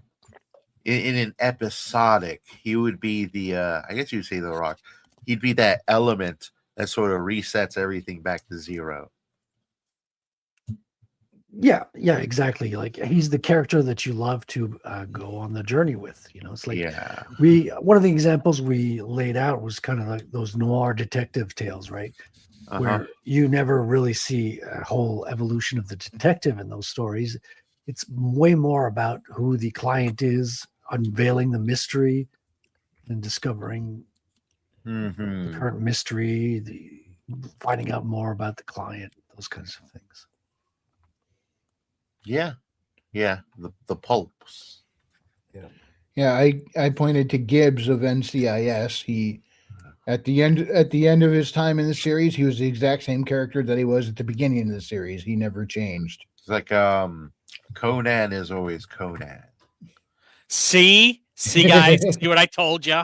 In an episodic, he would be the I guess you'd say the Rock. He'd be that element that sort of resets everything back to zero. Yeah, exactly. Like he's the character that you love to go on the journey with. It's like Yeah. one of the examples we laid out was kind of like those noir detective tales, right? Uh-huh. Where you never really see a whole evolution of the detective in those stories. It's way more about who the client is, unveiling the mystery, and discovering the current mystery, finding out more about the client, those kinds of things. Yeah. The pulps. Yeah, I pointed to Gibbs of NCIS. He at the end of his time in the series, he was the exact same character that he was at the beginning of the series. He never changed. It's like Conan is always Conan. See, guys, see what I told you?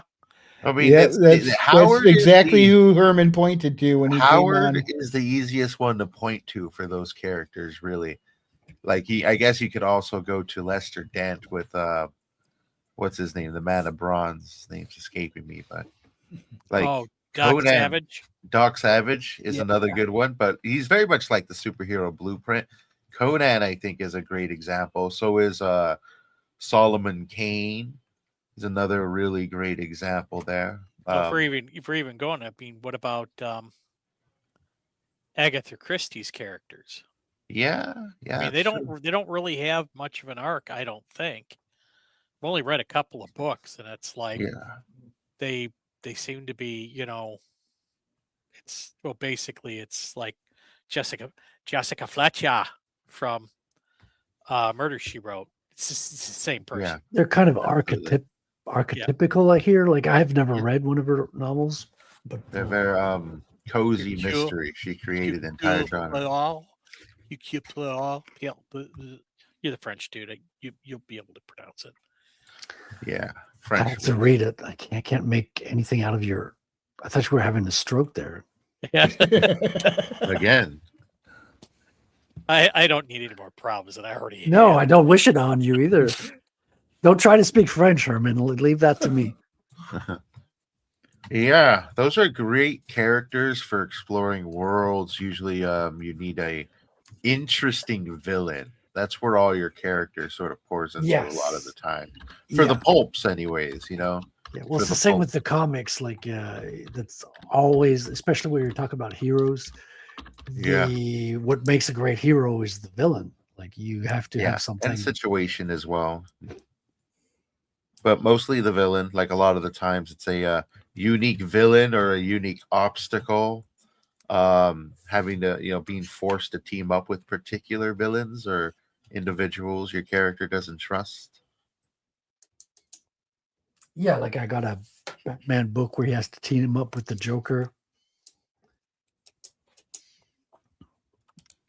I mean, Yeah, that's Howard is exactly the- who Herman pointed to when he Howard came on. is the easiest one to point to for those characters, really. Like I guess you could also go to Lester Dent with what's his name, the Man of Bronze. His name's escaping me, but like Doc Conan. Savage. Doc Savage is Yeah. another good one, but he's very much like the superhero blueprint. Conan, I think, is a great example. So is Solomon Kane is another really great example there. If we're even going, I mean, what about Agatha Christie's characters? Yeah. I mean, they don't really have much of an arc, I don't think. I've only read a couple of books, and it's like they seem to be, basically it's like Jessica Fletcher from Murder, She Wrote. It's just the same person. Yeah. They're kind of archetypical. I hear. Like I've never read one of her novels, but They're very cozy You- mystery. She created the entire genre. You keep it all. Yeah, but you're the French dude. You'll be able to pronounce it. Yeah, I French. have to read it. I can't make anything out of your. I thought you were having a stroke there. Yeah. Again. I don't need any more problems than I already No, have. I don't wish it on you either. Don't try to speak French, Herman. Leave that to me. Yeah, those are great characters for exploring worlds. Usually, you need a interesting villain. That's where all your characters sort of pours into a lot of the time. For the pulps, anyways, Yeah, well, for it's the the same pulp. with the comics. Like, that's always, especially when you're talking about heroes. What makes a great hero is the villain. Like, you have to have something. and situation as well. But mostly the villain. Like a lot of the times, it's a unique villain or a unique obstacle. Having to, being forced to team up with particular villains or individuals your character doesn't trust? Yeah, like I got a Batman book where he has to team him up with the Joker.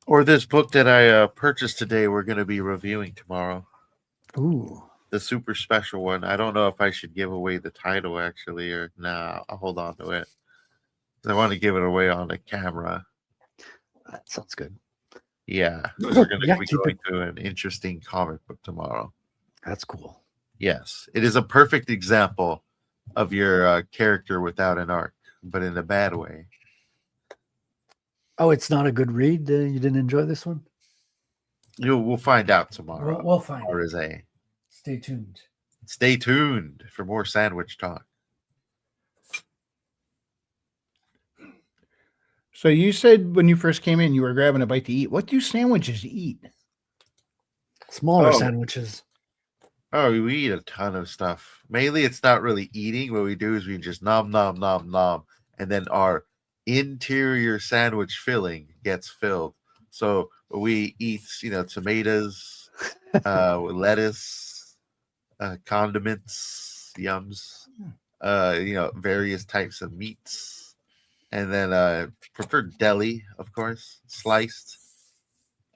Or this book that I purchased today, we're going to be reviewing tomorrow. Ooh. The super special one. I don't know if I should give away the title actually, or nah, I'll hold on to it. I want to give it away on the camera. That sounds good. Yeah, we're going Yeah, to be keep going to an interesting comic book tomorrow. That's cool. Yes, it is a perfect example of your character without an arc, but in a bad way. Oh, it's not a good read. You didn't enjoy this one? We'll find out tomorrow. We'll find Or out. is a Stay tuned. Stay tuned for more sandwich talk. So you said when you first came in, you were grabbing a bite to eat. What do sandwiches eat? Smaller Oh. sandwiches. Oh, we eat a ton of stuff. Mainly, it's not really eating. What we do is we just nom nom nom nom, and then our interior sandwich filling gets filled. So we eat, tomatoes, lettuce, condiments, yums, various types of meats, and then preferred deli, of course, sliced.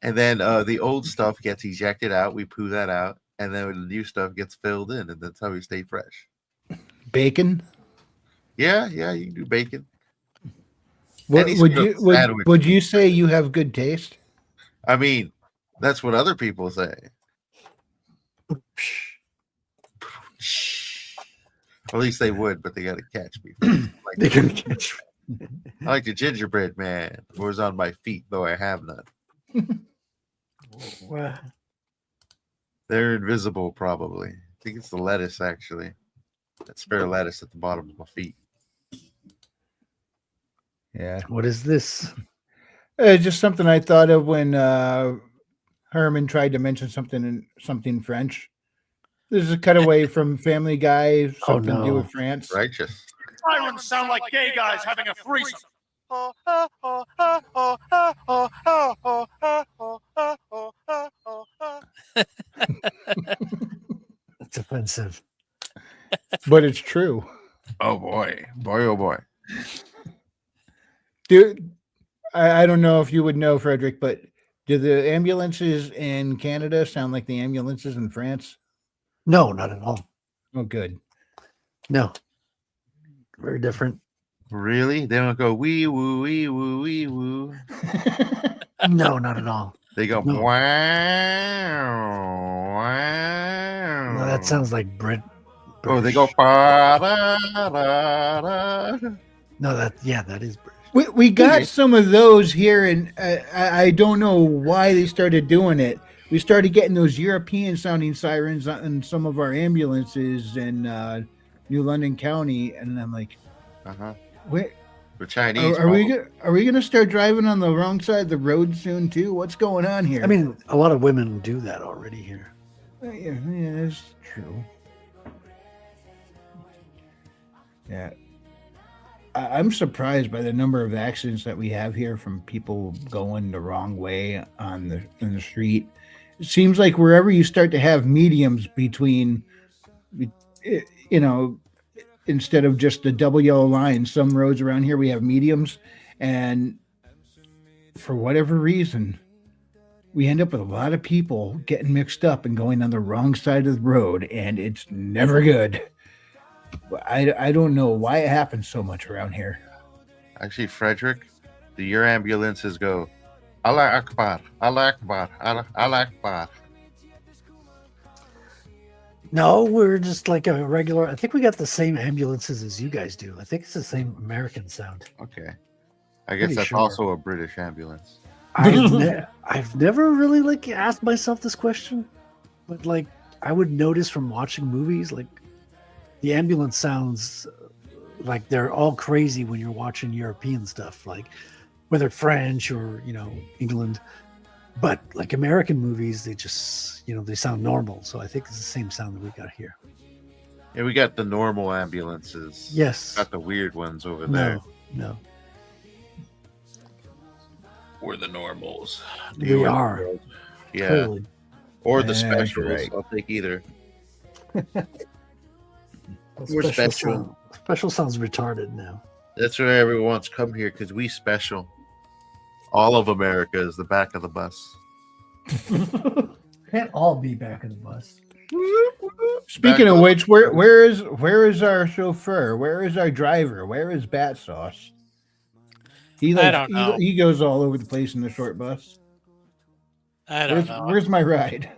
And then the old stuff gets ejected out. We poo that out. And then the new stuff gets filled in, and that's how we stay fresh. Bacon? Yeah, you can do bacon. Would Any sort of sandwich. would you say you have good taste? I mean, that's what other people say. At least they would, but they got to catch me. They can catch I like the gingerbread man. It was on my feet, though I have none. Well, They're invisible, probably. I think it's the lettuce, actually. That spare lettuce at the bottom of my feet. Yeah. what is this? Just something I thought of when Herman tried to mention something French. This is a cutaway from Family Guy, something to do no. with France. Righteous. Sirens sound like gay guys having a threesome. It's offensive. But it's true. Oh, boy. Oh, boy. Dude, I don't know if you would know, Frederick, but do the ambulances in Canada sound like the ambulances in France? No, not at all. Oh, good. No. Very different. Really? They don't go wee woo, wee woo, wee woo. No, not at all. They go No. wow, wow. No, that sounds like Brit. Oh, they British. go ba-da-da-da. No, that is British. We got Yeah. some of those here, and I don't know why they started doing it. We started getting those European sounding sirens on some of our ambulances in New London County, and I'm like, Uh-huh. wait, The Chinese. are we gonna start driving on the wrong side of the road soon too? What's going on here? I mean, a lot of women do that already here. yeah, that's true. Yeah. I'm surprised by the number of accidents that we have here from people going the wrong way in the street. It seems like wherever you start to have mediums between, instead of just the double yellow line, some roads around here we have mediums, and for whatever reason, we end up with a lot of people getting mixed up and going on the wrong side of the road, and it's never good. I don't know why it happens so much around here. Actually, Frederick, your ambulances go Allah Akbar, Allah Akbar, Allah Akbar. No, we're just like a regular. I think we got the same ambulances as you guys do. I think it's the same American sound. Okay. I guess Pretty that's sure. also a British ambulance. I've never really asked myself this question, but I would notice from watching movies, the ambulance sounds like they're all crazy when you're watching European stuff, whether French or England. But American movies, they just they sound normal. So I think it's the same sound that we got here. Yeah, we got the normal ambulances. Yes. Not the weird ones over there. No. We're the normals. We are. Yeah. Clearly. Or the You're specials. right. I'll take either. Special special. Special sounds retarded now. That's why everyone wants to come here, because we special. All of America is the back of the bus. Can't all be back of the bus. Speaking Back of up. which, where is our chauffeur? Where is our driver? Where is Bat Sauce? I don't know. He goes all over the place in the short bus. I don't know. Where's my ride?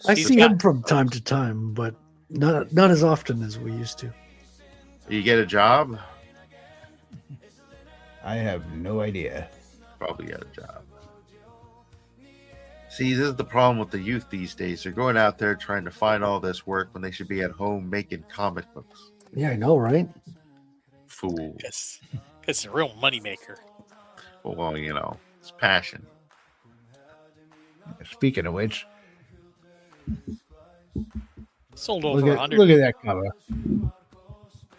I He's see got- him from time to time, but not as often as we used to. You get a job? I have no idea. Probably got a job. See, this is the problem with the youth these days. They're going out there trying to find all this work when they should be at home making comic books. Yeah, I know, right? Fool. It's a real moneymaker. Well, you know, it's passion. Speaking of which, Sold over look 100. at that cover.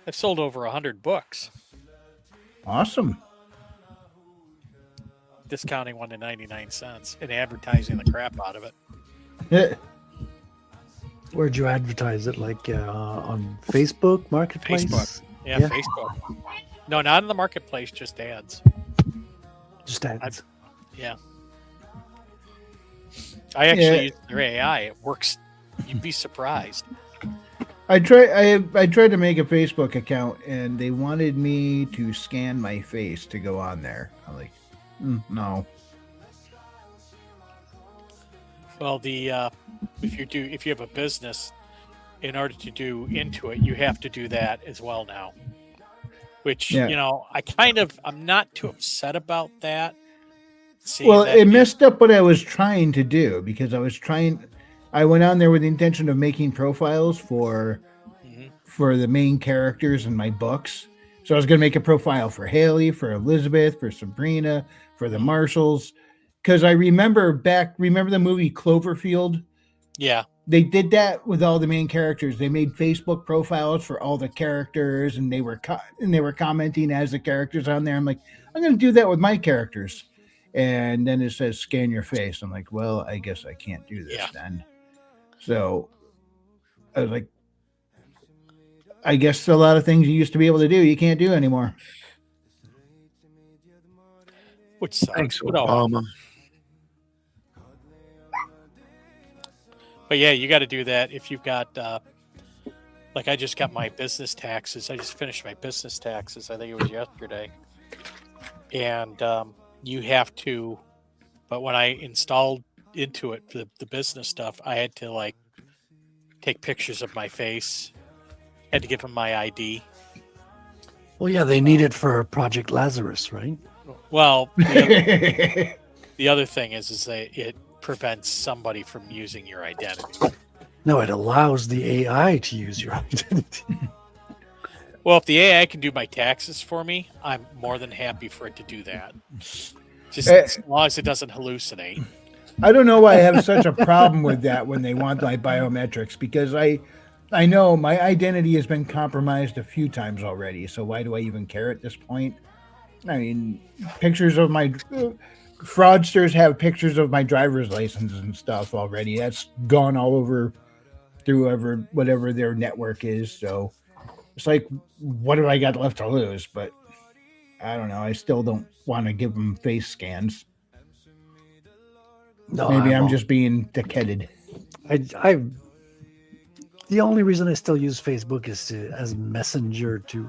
I've sold over 100 books, Awesome. discounting one to 99 cents and advertising the crap out of it. Where'd you advertise it? Like on Facebook Marketplace? Facebook. Yeah, Yeah. Facebook. No, not in the marketplace, just ads. Just ads. Yeah. I actually use their AI. It works. You'd be surprised. I tried to make a Facebook account and they wanted me to scan my face to go on there. I'm like, no. Well, if you have a business, in order to do Intuit, you have to do that as well now. Which Yeah. I'm not too upset about that. Well, it messed up what I was trying to do because I went on there with the intention of making profiles for the main characters in my books. So I was going to make a profile for Haley, for Elizabeth, for Sabrina, for the Marshalls. Because I remember the movie Cloverfield? Yeah. They did that with all the main characters. They made Facebook profiles for all the characters, and they were commenting as the characters on there. I'm like, I'm going to do that with my characters. And then it says scan your face. I'm like, well, I guess I can't do this then. So I was like, I guess a lot of things you used to be able to do, you can't do anymore. Which sucks. Thanks, But, Obama. but yeah, you got to do that if you've got, like I just got my business taxes. I just finished my business taxes. I think it was yesterday. And you have to, but when I installed Intuit for the business stuff, I had to like take pictures of my face, had to give them my ID. Well, yeah, they need it for Project Lazarus, right? Well, the other thing is that it prevents somebody from using your identity. No, it allows the AI to use your identity. Well, if the AI can do my taxes for me, I'm more than happy for it to do that. Just as long as it doesn't hallucinate. I don't know why I have such a problem with that when they want my biometrics, because I know my identity has been compromised a few times already. So why do I even care at this point? I mean, pictures of my fraudsters have pictures of my driver's license and stuff already. That's gone all over through whatever their network is. So it's like, what have I got left to lose? But I don't know. I still don't want to give them face scans. No, Maybe I'm won't. just being dickheaded. I the only reason I still use Facebook is as messenger to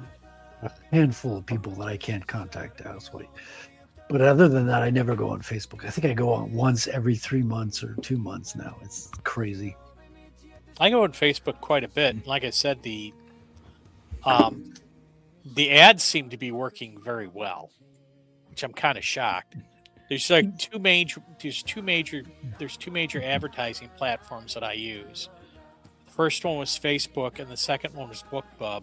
a handful of people that I can't contact elsewhere. But other than that, I never go on Facebook. I think I go on once every 3 months or 2 months now. It's crazy. I go on Facebook quite a bit. Like I said, the ads seem to be working very well, which I'm kind of shocked. There's like two major advertising platforms that I use. The first one was Facebook, and the second one was BookBub.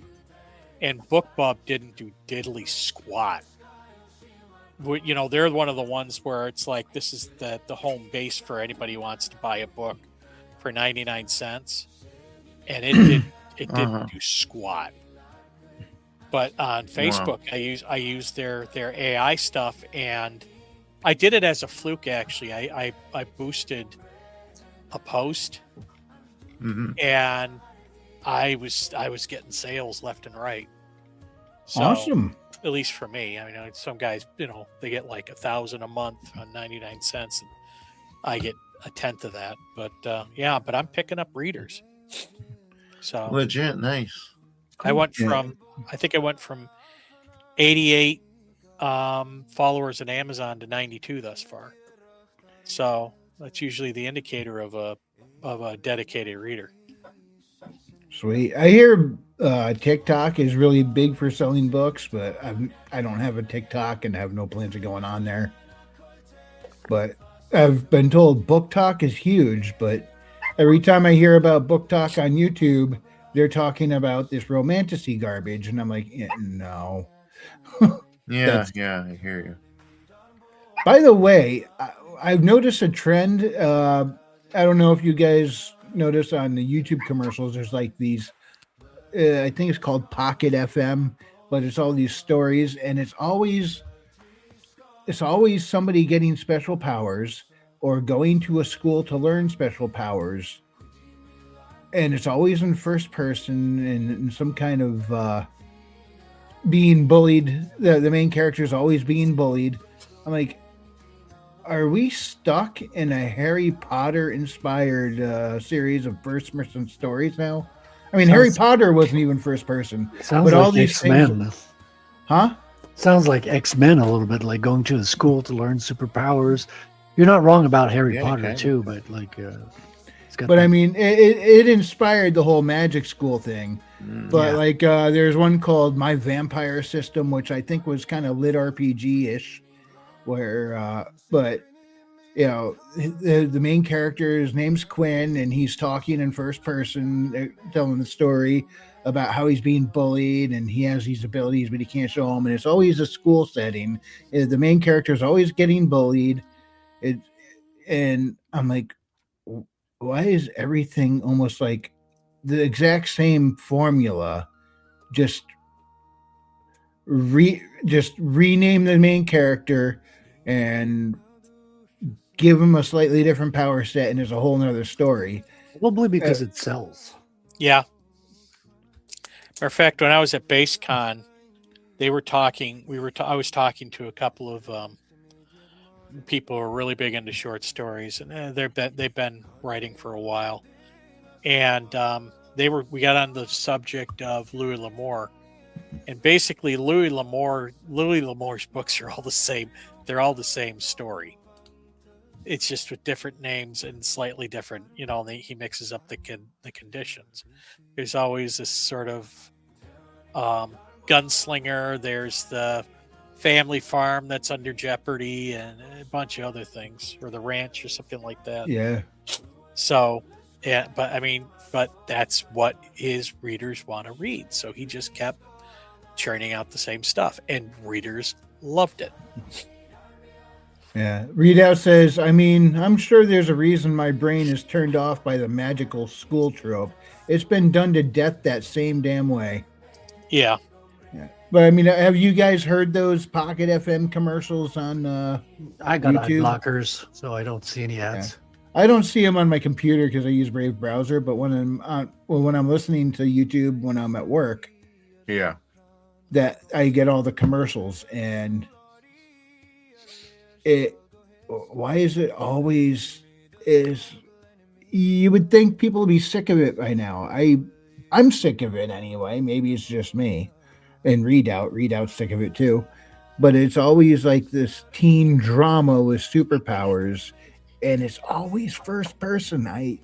And BookBub didn't do diddly squat. You know, they're one of the ones where it's like this is the home base for anybody who wants to buy a book for 99 cents, and it didn't do squat. But on Facebook, I use their AI stuff, and I did it as a fluke. Actually, I boosted a post, Hmm. and I was getting sales left and right. So, Awesome. at least for me, I mean, some guys, they get like 1,000 a month on 99 cents, and I get a tenth of that. But yeah, but I'm picking up readers. So Legit nice. I went Yeah. from, I think I went from 88 followers on Amazon to 92 thus far. So that's usually the indicator of a dedicated reader. Sweet. I hear TikTok is really big for selling books, but I don't have a TikTok and have no plans of going on there. But I've been told Book Talk is huge, but every time I hear about Book Talk on YouTube, they're talking about this romantasy garbage, and I'm like, no. Yeah, I hear you. By the way, I've noticed a trend. I don't know if you guys notice on the YouTube commercials, there's like these, I think it's called Pocket FM, but it's all these stories, and it's always somebody getting special powers or going to a school to learn special powers. And it's always in first person and in some kind of being bullied. The main character is always being bullied. I'm like, are we stuck in a Harry Potter inspired series of first person stories now? I mean, Harry Potter wasn't even first person. Sounds but like all these X-Men. things, huh? Sounds like X-Men a little bit, like going to the school to learn superpowers. You're not wrong about Harry Potter kinda. too, but like, it's got. But I mean, it inspired the whole magic school thing. But yeah. like, there's one called My Vampire System, which I think was kind of lit RPG ish, where, but the main character, his name's Quinn, and he's talking in first person, telling the story about how he's being bullied and he has these abilities, but he can't show them. And it's always a school setting. The main character is always getting bullied. And I'm like, why is everything almost like the exact same formula? Just rename the main character and give him a slightly different power set, and there's a whole nother story. Probably because it sells. Yeah. Matter of fact, when I was at BaseCon, they were talking. I was talking to a couple of people who are really big into short stories, and they've been writing for a while. And we got on the subject of Louis L'Amour, and basically Louis L'Amour's books are all the same. They're all the same story. It's just with different names and slightly different. He mixes up the conditions. There's always this sort of gunslinger. There's the family farm that's under jeopardy, and a bunch of other things, or the ranch or something like that. Yeah. So, yeah, but that's what his readers want to read. So he just kept churning out the same stuff, and readers loved it. Yeah. Readout says, I'm sure there's a reason my brain is turned off by the magical school trope. It's been done to death that same damn way. Yeah. But have you guys heard those Pocket FM commercials on I got YouTube? ad blockers, so I don't see any ads. Yeah. I don't see them on my computer because I use Brave browser. But when I'm listening to YouTube when I'm at work, that I get all the commercials. And why is it always is? You would think people would be sick of it by now. I'm sick of it anyway. Maybe it's just me. And Readout's sick of it too. But it's always like this teen drama with superpowers, and it's always first person.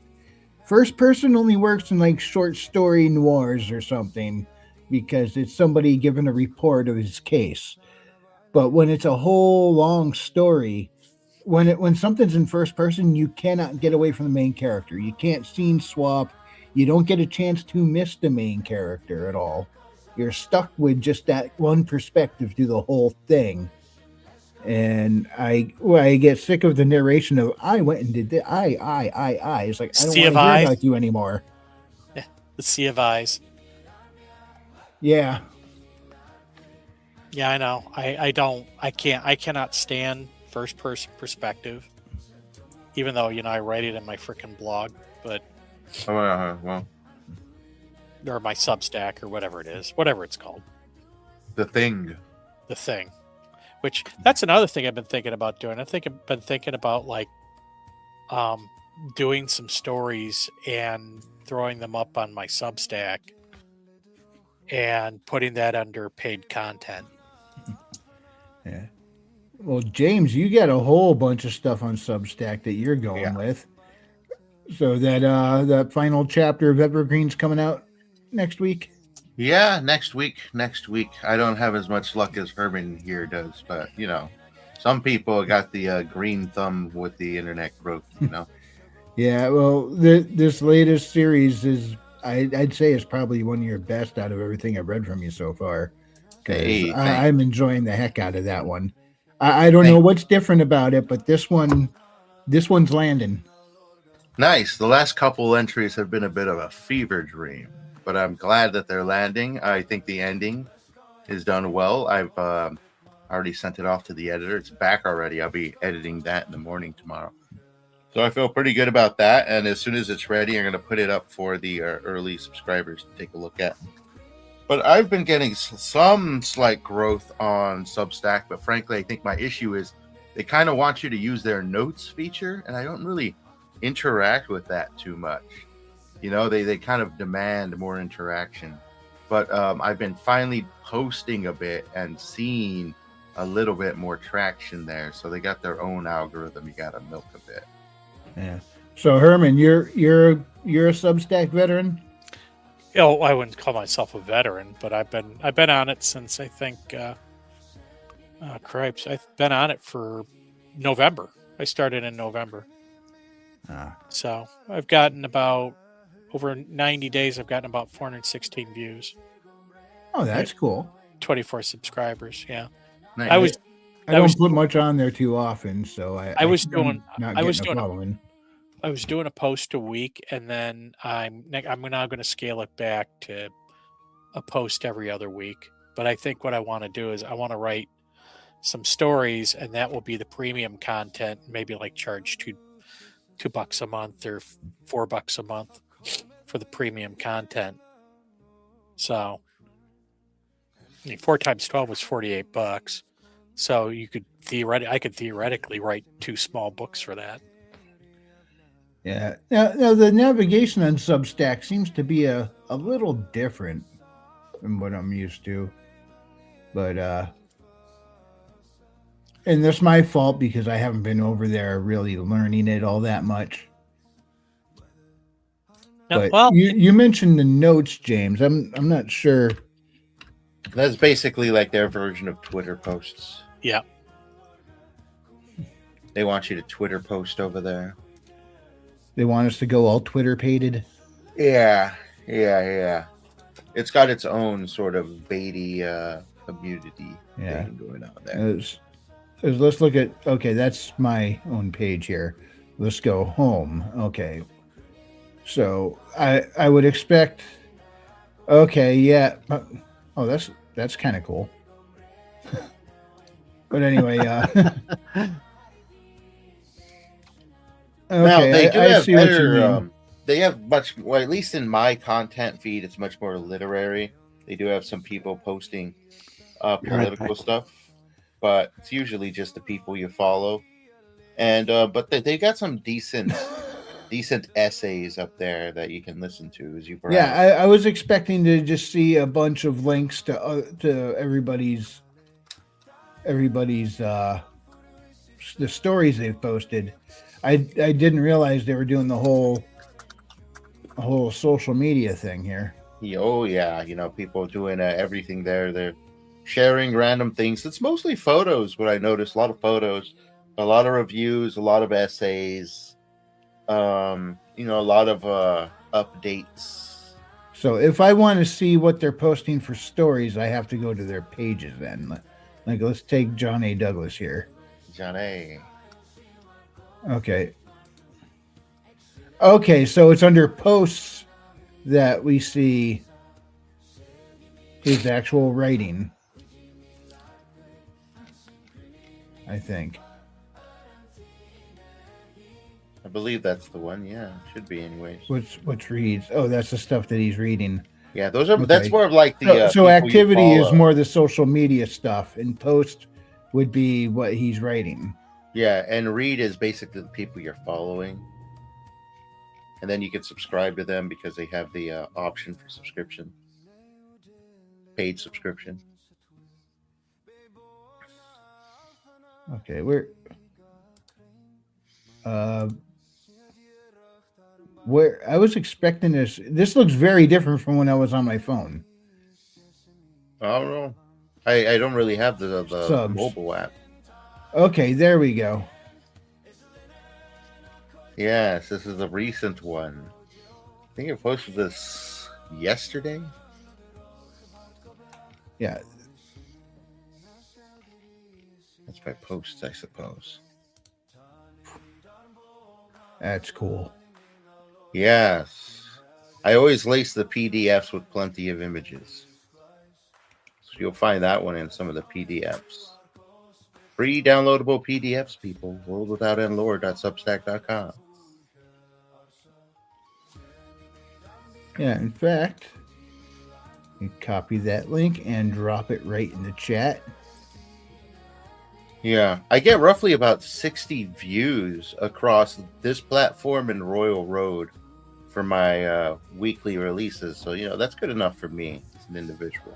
First person only works in like short story noirs or something, because it's somebody giving a report of his case. But when it's a whole long story, when something's in first person, you cannot get away from the main character. You can't scene swap. You don't get a chance to miss the main character at all. You're stuck with just that one perspective through the whole thing. And I get sick of the narration of, I went and did that. I. It's like, I don't want to hear about you anymore. Yeah, the Sea of Eyes. Yeah. Yeah, I know. I cannot stand first person perspective. even though I write it in my freaking blog, but Well, or my Substack or whatever it is, whatever it's called, the thing. the thing. Which that's another thing I've been thinking about doing. I've been thinking about like doing some stories and throwing them up on my Substack and putting that under paid content. Yeah. Well, James, you got a whole bunch of stuff on Substack that you're going with. So that final chapter of Evergreen's coming out next week. Yeah, next week. I don't have as much luck as Herman here does, but some people got the green thumb with the internet growth. Yeah, well, this latest series is, I'd say, is probably one of your best out of everything I've read from you so far. Hey, I'm enjoying the heck out of that one. I don't know what's different about it, but this one's landing. Nice. The last couple entries have been a bit of a fever dream, but I'm glad that they're landing. I think the ending is done well. I've already sent it off to the editor. It's back already. I'll be editing that in the morning tomorrow. So I feel pretty good about that. And as soon as it's ready, I'm going to put it up for the early subscribers to take a look at. But I've been getting some slight growth on Substack. But frankly, I think my issue is they kind of want you to use their notes feature. And I don't really interact with that too much. They kind of demand more interaction. But I've been finally posting a bit and seeing a little bit more traction there. So they got their own algorithm. You got to milk a bit. Yeah. So Herman, you're a Substack veteran? I wouldn't call myself a veteran, but I've been on it since I think cripes. I've been on it for November. I started in November. So I've gotten about over 90 days. I've gotten about 416 views. Oh, that's cool. 24 subscribers. Yeah. Nice. I don't put much on there too often, so I was doing a post a week, and then I'm now going to scale it back to a post every other week. But I think what I want to do is I want to write some stories, and that will be the premium content. Maybe like charge $2 a month or $4 a month for the premium content. So 4 times 12 was $48. So I could theoretically write 2 small books for that. Yeah. Now the navigation on Substack seems to be a little different than what I'm used to. But and that's my fault because I haven't been over there really learning it all that much. No, but you mentioned the notes, James. I'm not sure. That's basically like their version of Twitter posts. Yeah. They want you to Twitter post over there. They want us to go all Twitter-pated? Yeah. It's got its own sort of baity community thing going on there. Let's look at, okay, that's my own page here. Let's go home. Okay. So I would expect, okay, yeah. Oh, that's kind of cool. But anyway, now they do have see better. They have much, well, at least in my content feed, it's much more literary. They do have some people posting political stuff, but it's usually just the people you follow. And but they got some decent essays up there that you can listen to as you browse. Yeah, I was expecting to just see a bunch of links to everybody's the stories they've posted. I didn't realize they were doing the whole social media thing here. Oh yeah, people doing everything there. They're sharing random things. It's mostly photos. What I noticed, a lot of photos, a lot of reviews, a lot of essays. A lot of updates. So if I want to see what they're posting for stories, I have to go to their pages then. Like, let's take John A. Douglas here. John A. Okay, so it's under posts that we see his actual writing, I think. believe that's the one. Yeah, should be anyways. Which reads? Oh, that's the stuff that he's reading. Yeah, those are. Okay. That's more of like the. So people you activity is follow. more the social media stuff, and post would be what he's writing. Yeah, and read is basically the people you're following, and then you can subscribe to them because they have the option for subscription, paid subscription. Okay, where I was expecting this. This looks very different from when I was on my phone. I don't know. I don't really have the Subs. mobile app. Okay, there we go. Yes, this is a recent one. I think I posted this yesterday. Yeah, That's my post, I suppose. that's cool. Yes. I always lace the PDFs with plenty of images. So you'll find that one in some of the PDFs. Free downloadable PDFs, people. worldwithoutendlore.substack.com. Yeah, in fact, you copy that link and drop it right in the chat. Yeah, I get roughly about 60 views across this platform and Royal Road for my weekly releases. So, that's good enough for me as an individual.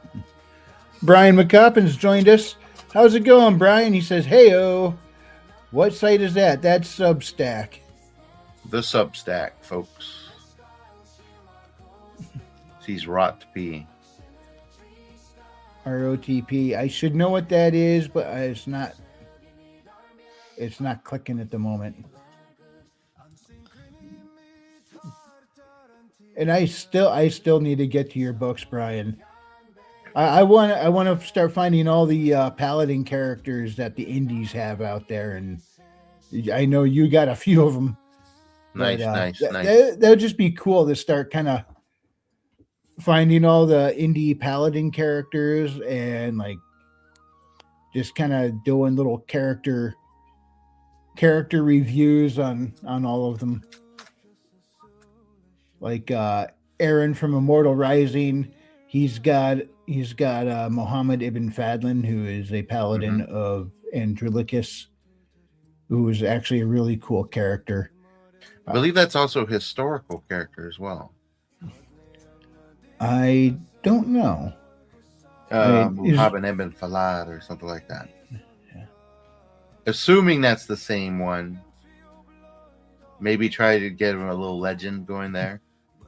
Brian McCoppin's joined us. How's it going, Brian? He says, "Hey-o." What site is that? That's Substack. The Substack, folks. He's rot to be. ROTP. I should know what that is, but it's not clicking at the moment. And I still need to get to your books, Brian. I want to start finding all the paladin characters that the indies have out there, and I know you got a few of them. Nice. That would just be cool to start kind of finding all the indie paladin characters and like just kind of doing little character reviews on all of them. Like Aaron from Immortal Rising, he's got Muhammad ibn Fadlan, who is a paladin of Andronicus, who is actually a really cool character. I believe that's also a historical character as well. I don't know. Muhammad ibn Falad or something like that. Yeah. Assuming that's the same one. Maybe try to get him a little legend going there.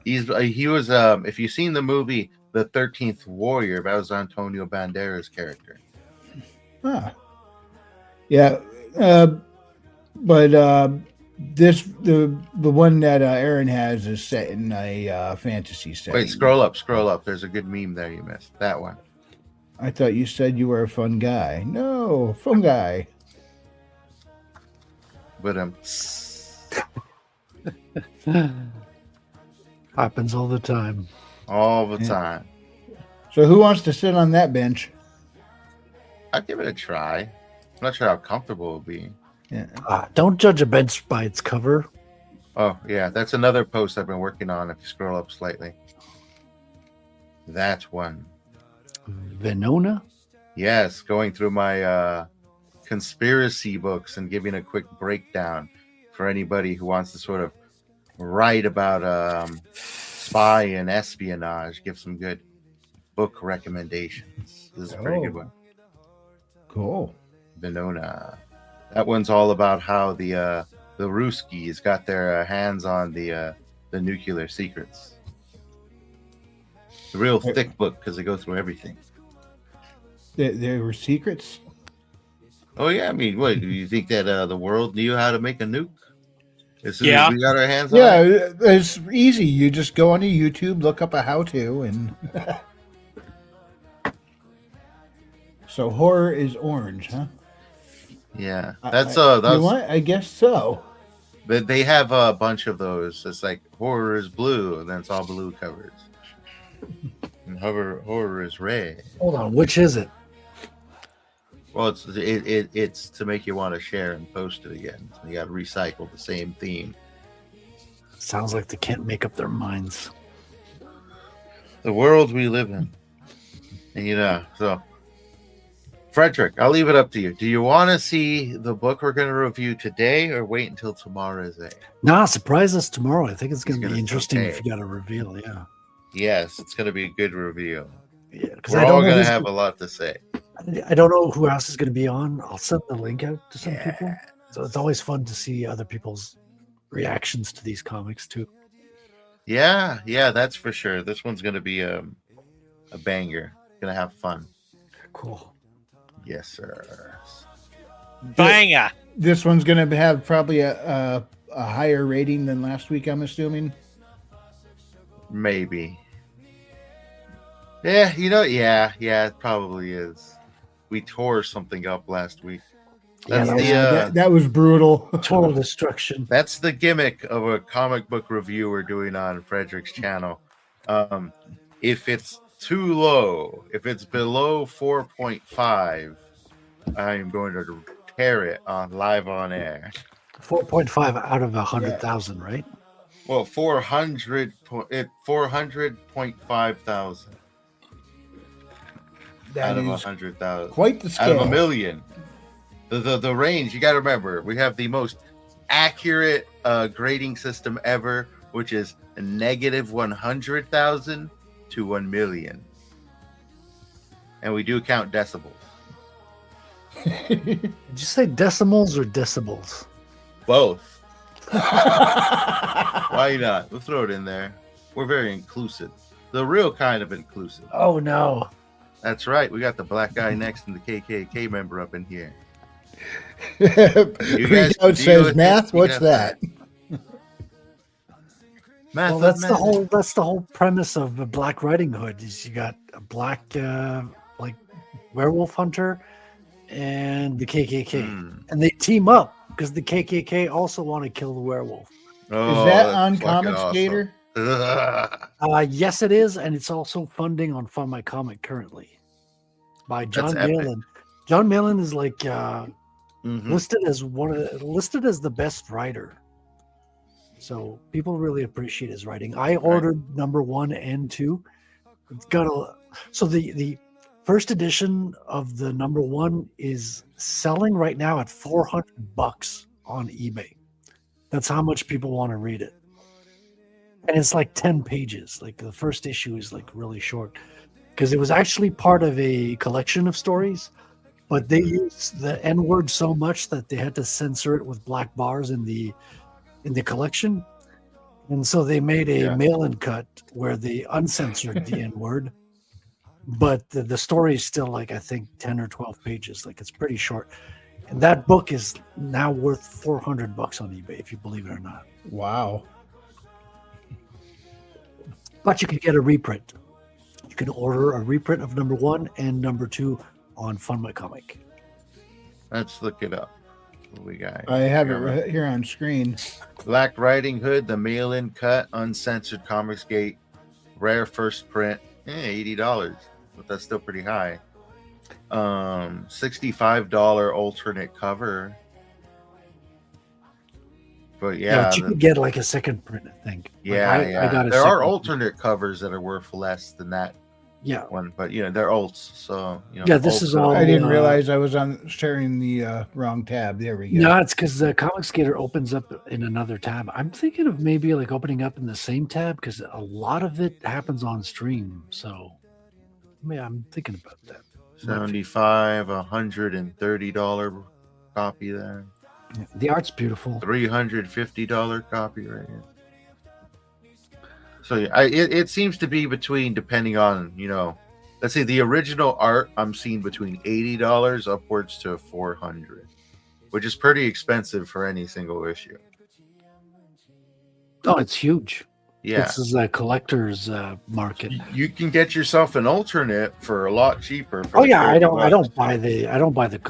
He was if you've seen the movie The 13th Warrior, that was Antonio Banderas' character. Huh. Yeah. But the one that Aaron has is set in a fantasy setting. Wait, scroll up. There's a good meme there you missed. That one. I thought you said you were a fun guy. No, fun guy. But Happens all the time. all the time. So who wants to sit on that bench? I'd give it a try. I'm not sure how comfortable it'll be. Yeah. Don't judge a bench by its cover. Oh, yeah. That's another post I've been working on if you scroll up slightly. That one. Venona? Yes, going through my conspiracy books and giving a quick breakdown for anybody who wants to sort of write about spy and espionage. Give some good book recommendations. This is a pretty good one. Cool. Venona. That one's all about how the Ruskies got their hands on the nuclear secrets. It's a real thick book because they go through everything. There were secrets? Oh, yeah. I mean, what, do you think that the world knew how to make a nuke? As soon Yeah. as we got our hands on it? Yeah, it's easy. You just go onto YouTube, look up a how-to, and... So horror is orange, huh? Yeah. That's you know that's what? I guess so. they have a bunch of those. It's like horror is blue, and then it's all blue covers. And horror is red. Hold on, which is it? Well, it's to make you want to share and post it again. So you got to recycle the same theme Sounds like they can't make up their minds. The world we live in. And, so Frederick, I'll leave it up to you. Do you want to see the book we're going to review today or wait until tomorrow's day? Nah, surprise us tomorrow. I think it's going to gonna be say, interesting okay. if you got a reveal. Yeah. Yes, it's going to be a good review. Yeah, because We're all going to have a lot to say. I don't know who else is going to be on. I'll send the link out to some people. So it's always fun to see other people's reactions to these comics too. Yeah, that's for sure. This one's going to be a banger. Going to have fun. Cool. Yes, sir. Banger. This one's going to have probably a higher rating than last week, I'm assuming. Maybe. Yeah, it probably is. We tore something up last week. That was brutal. Total destruction. That's the gimmick of a comic book review we're doing on Frederick's channel. If it's too low, if it's below 4.5, I am going to tear it live on air. 4.5 out of 100,000, right? Well, 400.5 thousand. That out of is 100,000. quite the scale. Out of a million. The range, you got to remember, we have the most accurate grading system ever, which is negative 100,000 to 1 million. And we do count decibels. Did you say decimals or decibels? Both. Why not? We'll throw it in there. We're very inclusive. The real kind of inclusive. Oh, no. That's right. We got the black guy next and the KKK member up in here. It says math. What's that? Math. Well, that's the whole premise of the Black Riding Hood. Is you got a black like werewolf hunter and the KKK, and they team up because the KKK also want to kill the werewolf. Oh, is that on Comics awesome. Gator? Yes, it is, and it's also funding on Fund My Comic currently by John Malin. John Malin is like listed as listed as the best writer. So people really appreciate his writing. I ordered number 1 and 2. It's got the first edition of the number 1 is selling right now at $400 on eBay. That's how much people want to read it. And it's like 10 pages. Like the first issue is like really short because it was actually part of a collection of stories, but they used the N word so much that they had to censor it with black bars in the collection. And so they made a mail-in cut where they uncensored the N word, but the story is still like, I think 10 or 12 pages. Like it's pretty short. And that book is now worth $400 on eBay, if you believe it or not. Wow. But you can get a reprint. You can order a reprint of number 1 and number 2 on Fund My Comic. Let's look it up. What we got? I have it right here on screen. Black Riding Hood, the mail-in cut, uncensored Comics Gate, rare first print, $80, but that's still pretty high. $65 alternate cover. But but you can get like a second print, I think. Yeah, I got a there are second alternate covers that are worth less than that. Yeah. One, but they're alts, so this is all. I didn't realize I was on sharing the wrong tab. There we go. No, it's because the Comics Gator opens up in another tab. I'm thinking of maybe like opening up in the same tab because a lot of it happens on stream. So, I'm thinking about that. $75, $130 copy there. Yeah, the art's beautiful. $350 copy right here. So it seems to be between, depending on, let's say the original art, I'm seeing between $80 upwards to $400, which is pretty expensive for any single issue. Oh, it's huge. Yeah. This is a collector's market. You can get yourself an alternate for a lot cheaper. I don't buy the.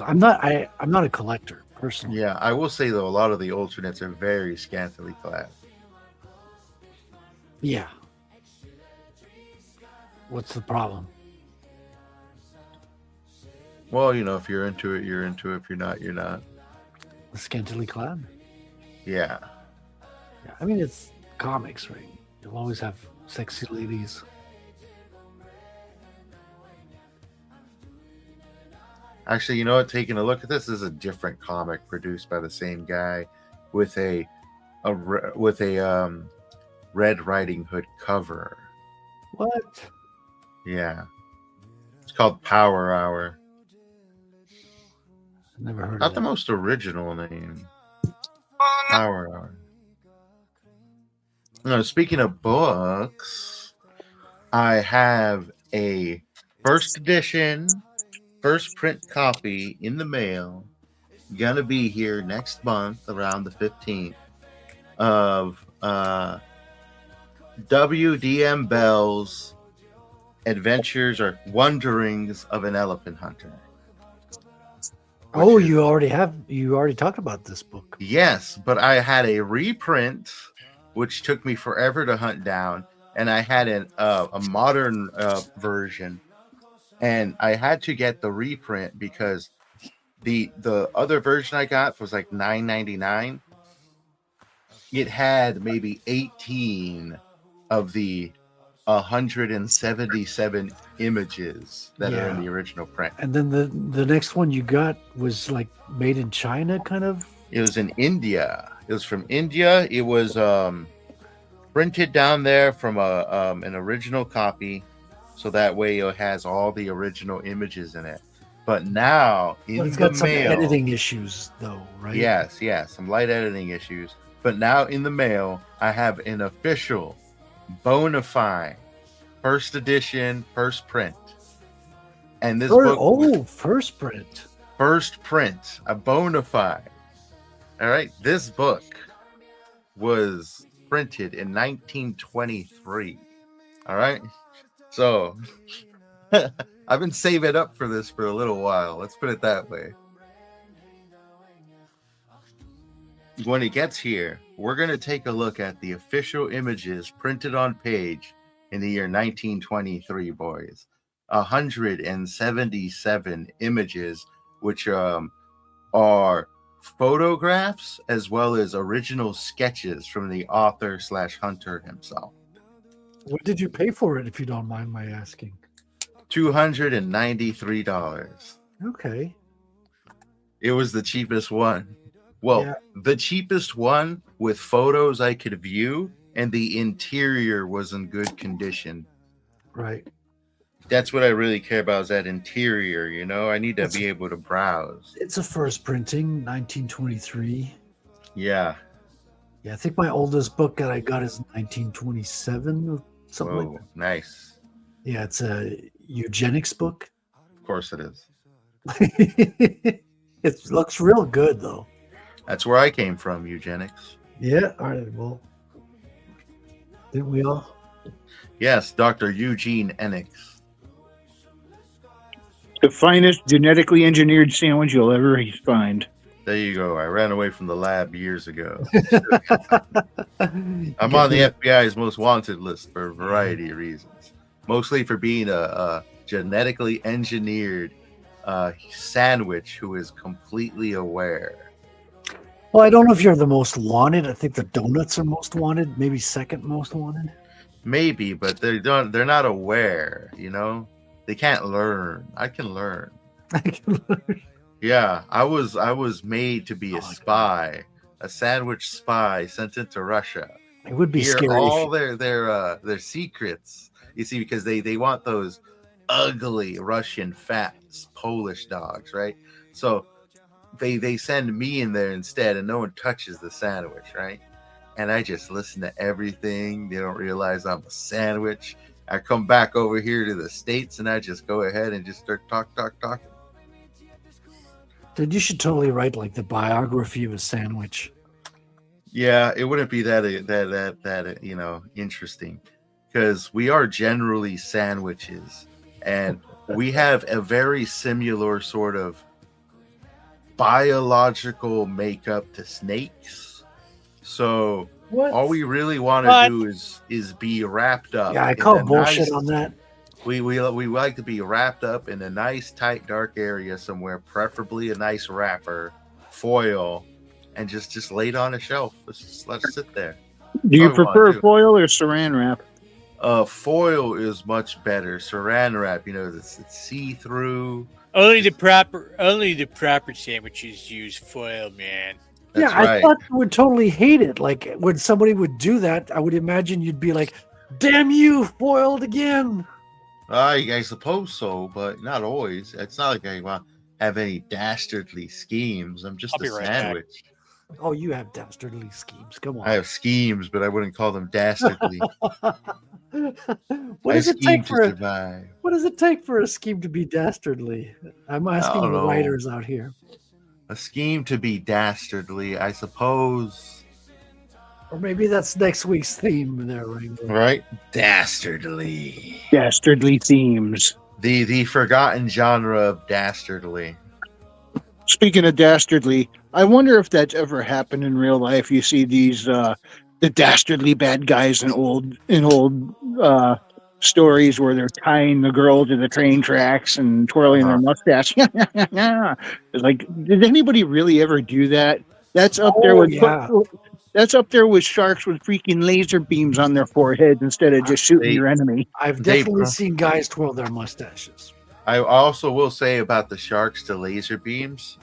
I'm not a collector personally. Yeah, I will say though, a lot of the alternates are very scantily clad. Yeah. What's the problem? Well, if you're into it, you're into it. If you're not, you're not. Scantily clad? Yeah. I mean, it's comics, right? You'll always have sexy ladies. Actually, you know what? Taking a look at this is a different comic produced by the same guy with a Red Riding Hood cover. What? Yeah, it's called Power Hour. Never heard Not of the that. most original name. Power Hour. No, speaking of books, I have a first edition, first print copy in the mail. Gonna be here next month around the 15th of W.D.M. Bell's Adventures or Wanderings of an Elephant Hunter. Oh, which is- you already talked about this book. Yes, but I had a reprint, which took me forever to hunt down, and I had a modern version, and I had to get the reprint because the other version I got was like $9.99. It had maybe 18 of the 177 images that are in Yeah. the original print. And then the next one you got was like made in China, kind of. It was in India. It was from India. It was printed down there from an original copy, so that way it has all the original images in it. But now in But it's the got some mail, editing issues, though, right? yes, some light editing issues. But now in the mail, I have an official, bona fide, first edition, first print, and this book. First print. First print, a bona fide. All right, this book was printed in 1923. All right, so I've been saving up for this for a little while. Let's put it that way. When it gets here, we're going to take a look at the official images printed on page in the year 1923, boys. 177 images, which are photographs as well as original sketches from the author / hunter himself. What did you pay for it, if you don't mind my asking? $293. Okay. It was the cheapest one. Well, Yeah. the cheapest one with photos I could view, and the interior was in good condition. Right. That's what I really care about, is that interior, you know? I need to be able to browse. It's a first printing, 1923. Yeah. Yeah, I think my oldest book that I got is 1927 or something like Whoa, that. nice. Yeah, it's a eugenics book. Of course it is. It looks real good, though. That's where I came from, eugenics. Yeah, all right, well, didn't we all? Yes, Dr. Eugene Enix. The finest genetically engineered sandwich you'll ever find. There you go. I ran away from the lab years ago. I'm on the FBI's most wanted list for a variety of reasons. Mostly for being a genetically engineered sandwich who is completely aware. Well, I don't know if you're the most wanted. I think the donuts are most wanted, maybe second most wanted. Maybe, but they're not aware, you know? They can't learn. I can learn. Yeah, I was made to be a spy, a sandwich spy sent into Russia. It would be Hear scary. all their secrets. You see, because they want those ugly Russian fat Polish dogs, right? So they send me in there instead, and no one touches the sandwich, right? And I just listen to everything. They don't realize I'm a sandwich. I come back over here to the States, and I just go ahead and just start talking. Dude, you should totally write like the biography of a sandwich. Yeah, it wouldn't be that you know, interesting, because we are generally sandwiches, and we have a very similar sort of biological makeup to snakes. So all we really want to do is be wrapped up. Yeah, I in call a bullshit on that. We like to be wrapped up in a nice, tight, dark area somewhere, preferably a nice wrapper, foil, and just laid on a shelf. Let's sit there. Do you That's what we wanna prefer do. foil or saran wrap? Foil is much better. Saran wrap, it's see-through. Only the proper sandwiches use foil, man. That's yeah, right. I thought you would totally hate it. Like when somebody would do that, I would imagine you'd be like, "Damn you, foiled again." I suppose so, but not always. It's not like I want to have any dastardly schemes. I'm just I'll a be right back. sandwich. Oh, you have dastardly schemes. Come on. I have schemes, but I wouldn't call them dastardly. What I does it scheme take to for survive. what does it take for a scheme to be dastardly? I'm asking don't the know. writers out here. A scheme to be dastardly, I suppose. Or maybe that's next week's theme there, Ringo. Right? Dastardly. Dastardly themes. The forgotten genre of dastardly. Speaking of dastardly, I wonder if that's ever happened in real life. You see these the dastardly bad guys in old stories where they're tying the girl to the train tracks and twirling their mustache. It's like, did anybody really ever do that? That's up there Oh with yeah. that's up there with sharks with freaking laser beams on their foreheads instead of just shooting your enemy. I've They definitely pro- seen guys twirl their mustaches. I also will say about the sharks to laser beams.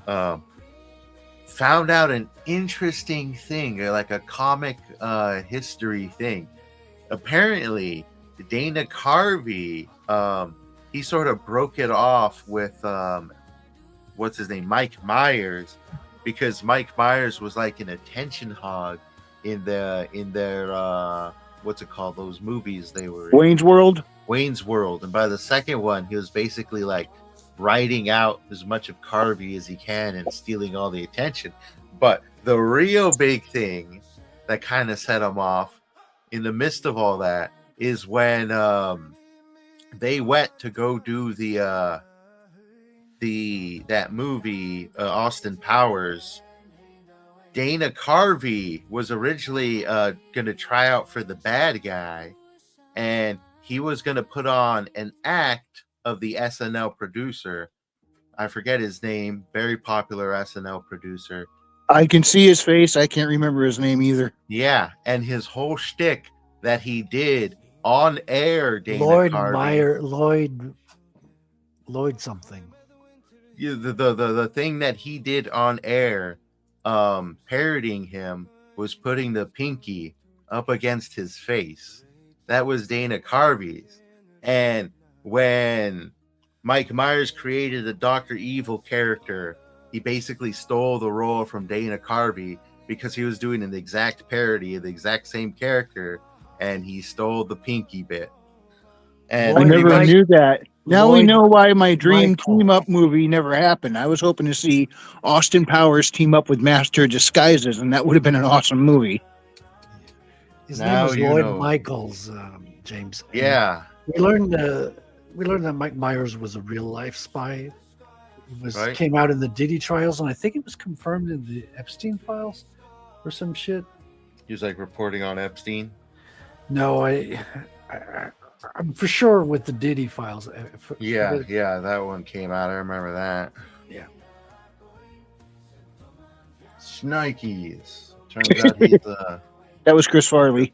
Found out an interesting thing, like a comic history thing. Apparently, Dana Carvey, he sort of broke it off with what's his name, Mike Myers, because Mike Myers was like an attention hog in their what's it called, those movies they were in. Wayne's World. Wayne's World. And by the second one, he was basically like writing out as much of Carvey as he can and stealing all the attention. But the real big thing that kind of set him off in the midst of all that is when they went to go do that movie, Austin Powers. Dana Carvey was originally going to try out for the bad guy, and he was going to put on an act of the SNL producer. I forget his name. Very popular SNL producer. I can see his face. I can't remember his name either. Yeah, and his whole shtick that he did on air, Dana Lloyd Carvey. Meyer, Lloyd something. Yeah, the thing that he did on air, parodying him, was putting the pinky up against his face. That was Dana Carvey's. And when Mike Myers created a Dr. Evil character, he basically stole the role from Dana Carvey because he was doing an exact parody of the exact same character, and he stole the pinky bit. And I Lloyd never Mike- knew that. Now we Lloyd know why my dream Michael. team up movie never happened. I was hoping to see Austin Powers team up with Master of Disguises, and that would have been an awesome movie. His Now name was you Lloyd know. Michaels, James. And yeah, we learned that Mike Myers was a real life spy. It Right. came out in the Diddy trials, and I think it was confirmed in the Epstein files or some shit. he was like reporting on Epstein. No, I'm for sure with the Diddy files. Yeah, that one came out. I remember that. Yeah. Shnikes. Turns out he's That was Chris Farley.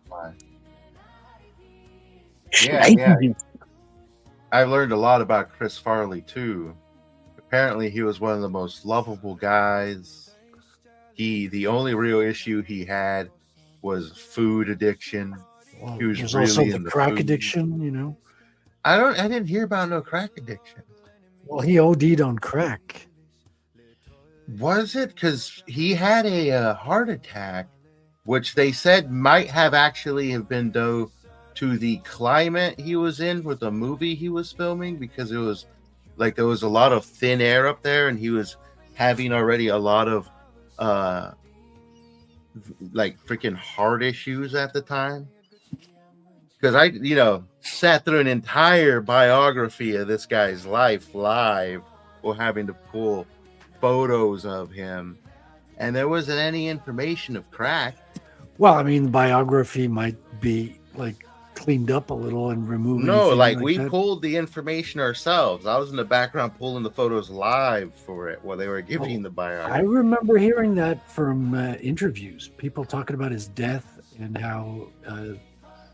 Yeah. I've learned a lot about Chris Farley too. Apparently, he was one of the most lovable guys. The only real issue he had was food addiction. Well, He was there's really also the into crack food. addiction, you know. I didn't hear about no crack addiction. Well, he OD'd on crack. Was it? Because he had a heart attack, which they said might have actually have been due to the climate he was in with the movie he was filming, because it was like there was a lot of thin air up there, and he was having already a lot of like freaking heart issues at the time. Because I sat through an entire biography of this guy's life live while having to pull photos of him, and there wasn't any information of crack. Well, I mean, the biography might be like cleaned up a little and removed. No, anything like we that. pulled the information ourselves. I was in the background pulling the photos live for it while they were giving the I biography. remember hearing that from interviews, people talking about his death and how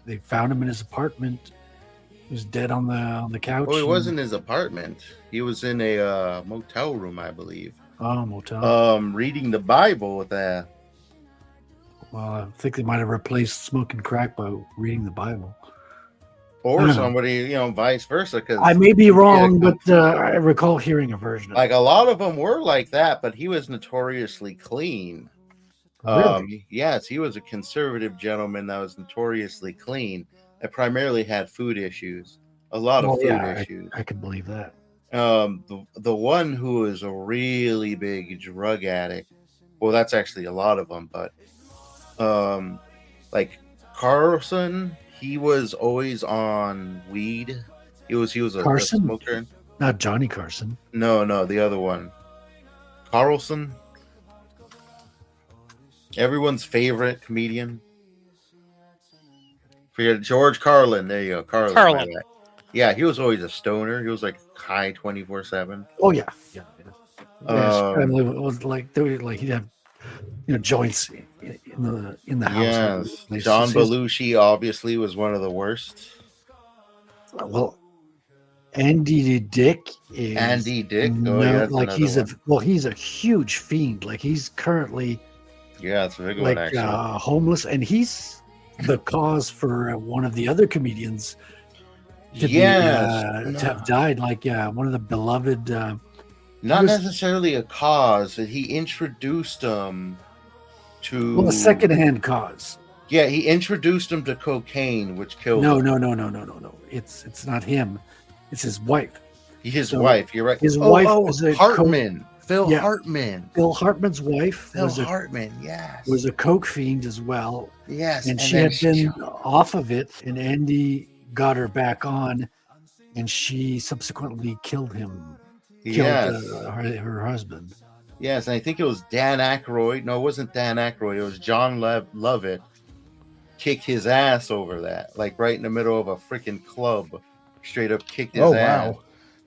they found him in his apartment. He was dead on the couch. Oh, he and- wasn't in his apartment. He was in a motel room, I believe. Oh, motel. Reading the Bible with that. Well, I think they might have replaced smoking crack by reading the Bible. Or somebody, vice versa. Because I may be wrong, but I recall hearing a version of like it. a lot of them were like that, but he was notoriously clean. Really? Yes, he was a conservative gentleman that was notoriously clean. That primarily had food issues, a lot of food issues. I can believe that. The one who is a really big drug addict. Well, that's actually a lot of them, but like Carlson, he was always on weed. He was a Carson? smoker. Not Johnny Carson. No, the other one, Carlson. Everyone's favorite comedian. Forget George Carlin. There you go, Carlin. Carlin. Yeah, he was always a stoner. He was like high 24/7. Oh yeah. His Um, family was like they were like he'd have joints in the house. Yes, Like, John his- Belushi obviously was one of the worst. Well, Andy Dick is Andy Dick. Oh, no, yeah, that's like another he's a huge fiend. Like he's currently Yeah, it's a big like one actually. homeless, and he's the cause for one of the other comedians to Yes, to have died. Like one of the beloved. not was- necessarily a cause. He introduced him to. Well, a secondhand cause. Yeah, he introduced him to cocaine, which killed No, him. no. It's not him. It's his wife. His So, wife. You're right. his wife Oh, was a Hartman. Phil Yeah. Hartman. Bill Hartman's wife Phil was Hartman. Yes. a coke fiend as well, yes. and she then had been off of it, and Andy got her back on, and she subsequently killed him. Yes. Killed her husband. Yes, and I think it was Dan Aykroyd. No, it wasn't Dan Aykroyd. It was John Lovett. Kicked his ass over that, like right in the middle of a freaking club. Straight up kicked his Oh ass. wow!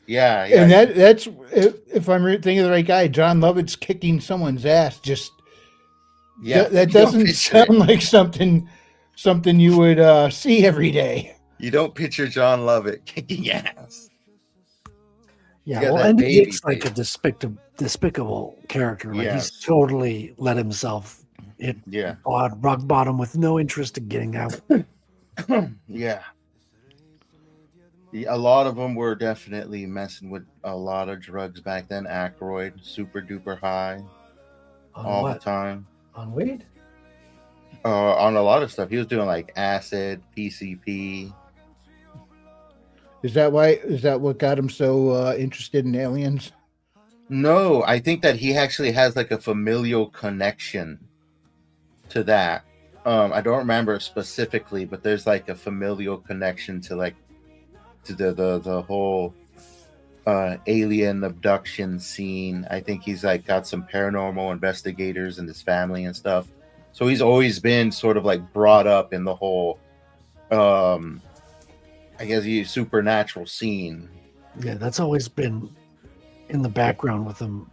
Yeah. And that's if I'm thinking of the right guy, John Lovett's kicking someone's ass. Just yeah. that You don't doesn't picture sound it. like something you would see every day. You don't picture John Lovett kicking ass. Yeah, got well, that Andy baby Dick's like a despicable character. Like Yes. he's totally let himself hit Yeah. rock bottom with no interest in getting out. Yeah. A lot of them were definitely messing with a lot of drugs back then. Aykroyd, super duper high On all the what? time. On weed? On a lot of stuff. He was doing like acid, PCP. Is that what got him so interested in aliens? No, I think that he actually has like a familial connection to that. I don't remember specifically, but there's like a familial connection to like to the whole alien abduction scene. I think he's like got some paranormal investigators in his family and stuff. So he's always been sort of like brought up in the whole I guess supernatural scene. Yeah, that's always been in the background with him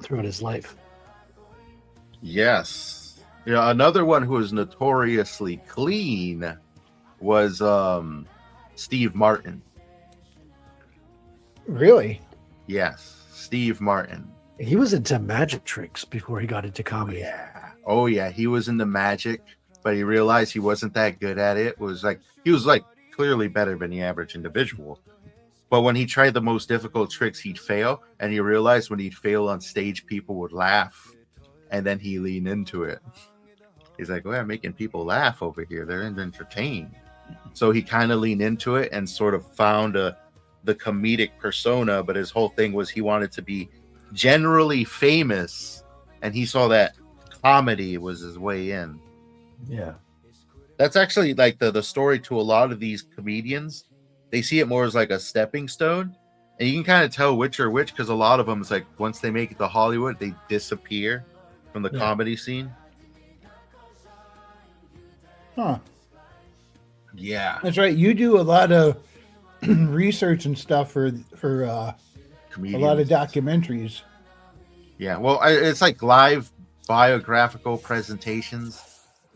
throughout his life. Yes. Yeah, another one who was notoriously clean was Steve Martin. Really? Yes, Steve Martin. He was into magic tricks before he got into comedy. Yeah. Oh yeah, he was into magic, but he realized he wasn't that good at it. He was like clearly better than the average individual. But when he tried the most difficult tricks, he'd fail, and he realized when he'd fail on stage, people would laugh, and then he leaned into it. He's like, "Well, I'm making people laugh over here. They're entertained." So he kind of leaned into it and sort of found the comedic persona. But his whole thing was he wanted to be generally famous, and he saw that comedy was his way in. Yeah. That's actually like the story to a lot of these comedians. They see it more as like a stepping stone, and you can kind of tell which are which because a lot of them is like once they make it to Hollywood, they disappear from the comedy scene. Huh. Yeah, That's right. You do a lot of research and stuff for a comedians. lot of documentaries. Yeah, well, it's like live biographical presentations.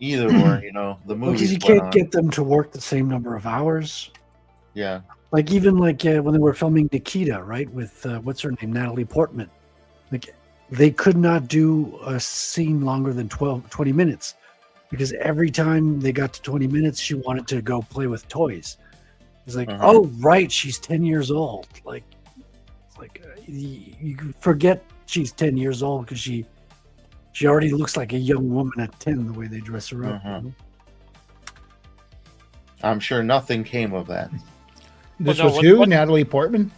Either or, the Because movies you went can't on. get them to work the same number of hours. Yeah. Like even like when they were filming Nikita, right, with what's her name, Natalie Portman. Like they could not do a scene longer than 20 minutes because every time they got to 20 minutes, she wanted to go play with toys. It's like, oh right, she's 10 years old. Like, it's like you forget she's 10 years old because she already looks like a young woman at 10 the way they dress her up. I'm sure nothing came of that. This Well, no, was what- who? what- Natalie Portman?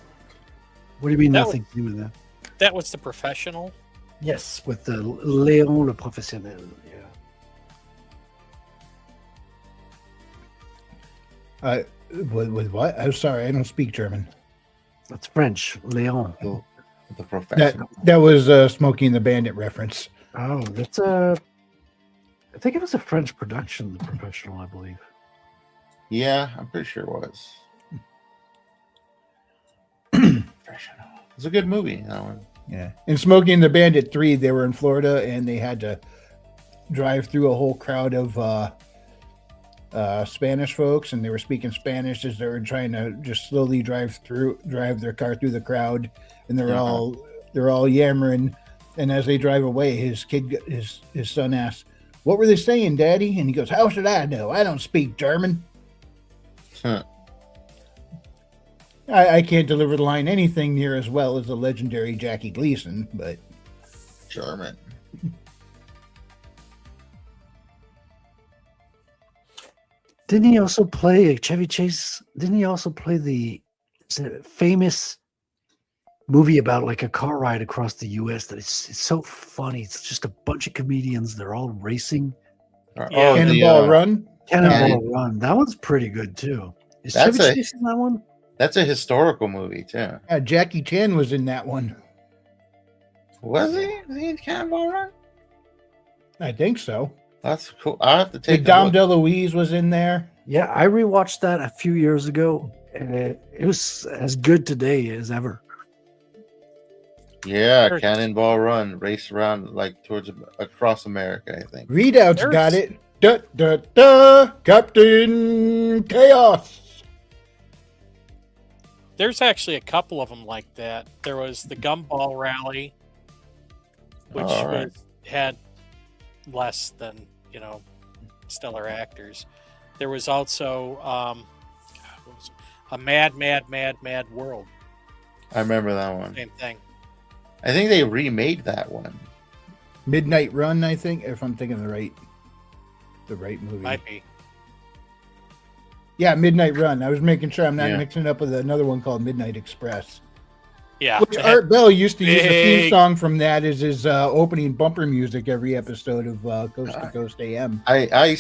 What do you mean That nothing to do with that? That was The Professional. Yes, with the Léon le Professionnel. Yeah. With what? I'm sorry, I don't speak German. That's French. Léon. The professional. That was Smokey and the Bandit reference. Oh, that's a. I think it was a French production, The Professional, I believe. Yeah, I'm pretty sure it was. It's a good movie, that one. Yeah. In Smokey and the Bandit 3, they were in Florida and they had to drive through a whole crowd of Spanish folks, and they were speaking Spanish as they were trying to just slowly drive their car through the crowd, and they're all yammering. And as they drive away, his son asks, "What were they saying, Daddy?" And he goes, "How should I know? I don't speak German." I can't deliver the line anything near as well as the legendary Jackie Gleason, but German. Didn't he also play Chevy Chase? Didn't he also play the famous movie about like a car ride across the U.S. that it's so funny? It's just a bunch of comedians. They're all racing. Cannonball Run? Cannonball Run. That one's pretty good too. Is That's Chevy Chase in that one? That's a historical movie too. Jackie Chan was in that one. Was he? Was he in Cannonball Run? I think so. That's cool. I have to take. Dom DeLuise was in there. Yeah, I rewatched that a few years ago, and it was as good today as ever. Yeah, Cannonball Run, race around like across America, I think. Readout's got it. Da, da, da, Captain Chaos. There's actually a couple of them like that. There was the Gumball Rally, which had less than stellar actors. There was also a Mad World. I remember that one. Same thing. I think they remade that one. Midnight Run, I think, if I'm thinking the right movie. Might be. Yeah, Midnight Run. I was making sure I'm not Yeah. mixing it up with another one called Midnight Express. Yeah. Which Art Bell used to use the theme big- song from that as his opening bumper music every episode of Coast to Coast AM. I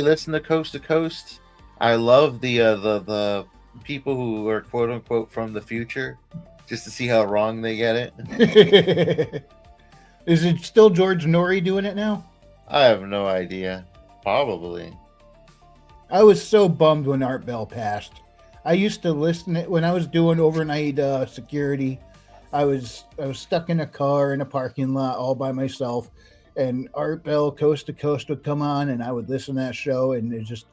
listen to Coast to Coast. I love the people who are quote unquote from the future, just to see how wrong they get it. Is it still George Norrie doing it now? I have no idea. Probably. I was so bummed when Art Bell passed. I used to listen it when I was doing overnight security. I was stuck in a car in a parking lot all by myself, and Art Bell Coast to Coast would come on, and I would listen to that show, and it's just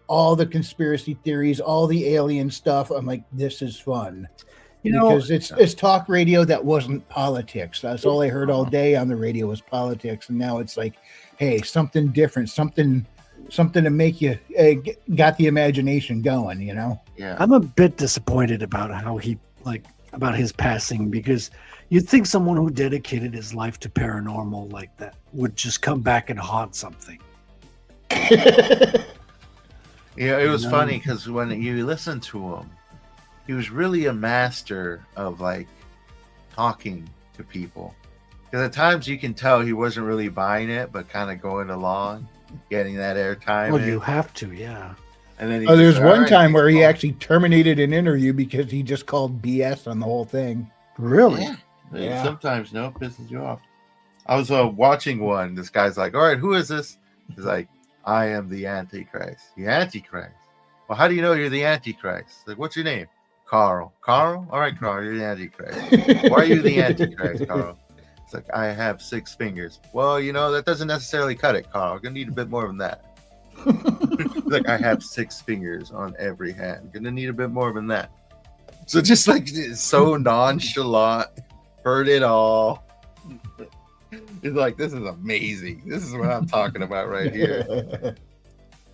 all the conspiracy theories, all the alien stuff. I'm like, this is fun. Because it's talk radio that wasn't politics. That's all I heard all day on the radio was politics, and now it's like, hey, something different, something to make you got the imagination going, Yeah. I'm a bit disappointed about about his passing, because you'd think someone who dedicated his life to paranormal like that would just come back and haunt something. Yeah, it was funny because when you listen to him, he was really a master of like talking to people. Because at times you can tell he wasn't really buying it, but kind of going along, getting that airtime. Well, you have to, yeah. And then there's one time where he actually terminated an interview because he just called BS on the whole thing. Really? Yeah. Sometimes pisses you off. I was watching one. This guy's like, "All right, who is this?" He's like, "I am the Antichrist." The Antichrist. Well, how do you know you're the Antichrist? Like, what's your name? Carl. Carl? All right, Carl, you're the Antichrist. Why are you the Antichrist, Carl? It's like, I have 6 fingers. Well, that doesn't necessarily cut it, Carl. I'm gonna need a bit more than that. Like, I have 6 fingers on every hand. Gonna need a bit more than that. So just like so nonchalant, heard it all. It's like, this is amazing. This is what I'm talking about right here.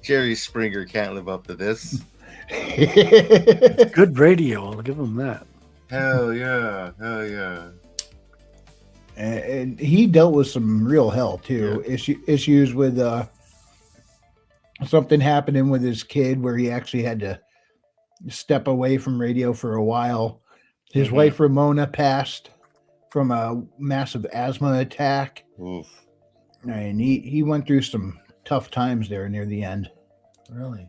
Jerry Springer can't live up to this. Good radio. I'll give him that. Hell yeah. Hell yeah. And he dealt with some real hell too. Issues with something happening with his kid where he actually had to step away from radio for a while. His wife Ramona passed from a massive asthma attack. Oof. And he went through some tough times there near the end. Really?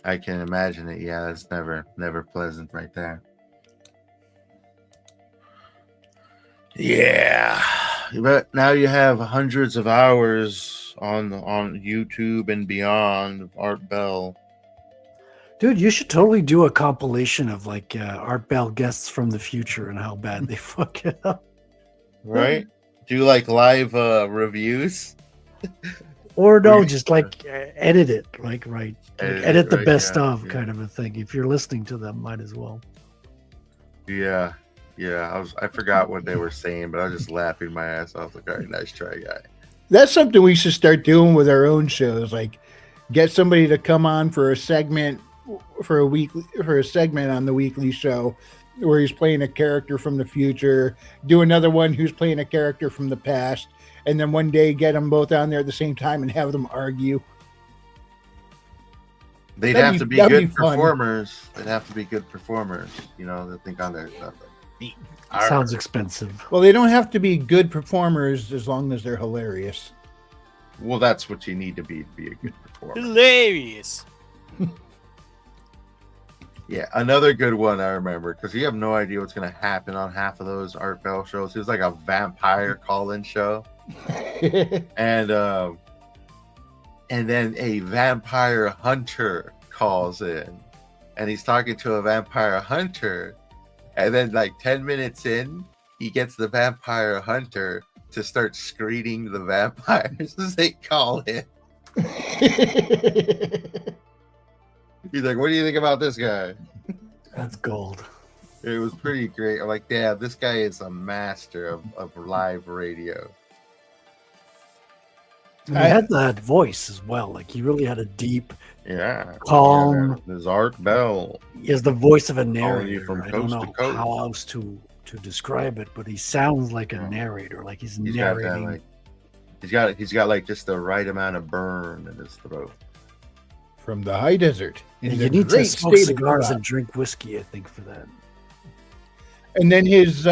I can imagine it. Yeah, it's never pleasant right there. Yeah. But now you have hundreds of hours on YouTube and beyond of Art Bell. Dude, you should totally do a compilation of like Art Bell guests from the future and how bad they fuck it up. Right? Do like live reviews? Or no, just like edit it, like right. Edit the right, best yeah, of kind of a thing. If you're listening to them, might as well. Yeah. I forgot what they were saying, but I was just laughing my ass off. Like, all right, nice try, guy. That's something we should start doing with our own shows. Like, get somebody to come on for a segment for a segment on the weekly show where he's playing a character from the future. Do another one who's playing a character from the past, and then one day get them both on there at the same time and have them argue. They'd have to be good performers. They'd have to be good performers. They think on their stuff. Sounds expensive. Well, they don't have to be good performers as long as they're hilarious. Well, that's what you need to be a good performer. Hilarious. Yeah, another good one I remember, because you have no idea what's going to happen on half of those Art Bell shows. It was like a vampire call-in show. And then a vampire hunter calls in, and he's talking to a vampire hunter, and then like 10 minutes in, he gets the vampire hunter to start screening the vampires as they call in. He's like, what do you think about this guy? That's gold. It was pretty great. I'm like, yeah, this guy is a master of live radio. And he had that voice as well. Like, he really had a deep, calm. Yeah, there's Art Bell. He has the voice of a narrator. narrator. I don't know how else to describe it, but he sounds like a narrator. Like he's narrating. He's got like just the right amount of burn in his throat. From the high desert. You need to smoke cigars and drink whiskey, I think, for that. And then his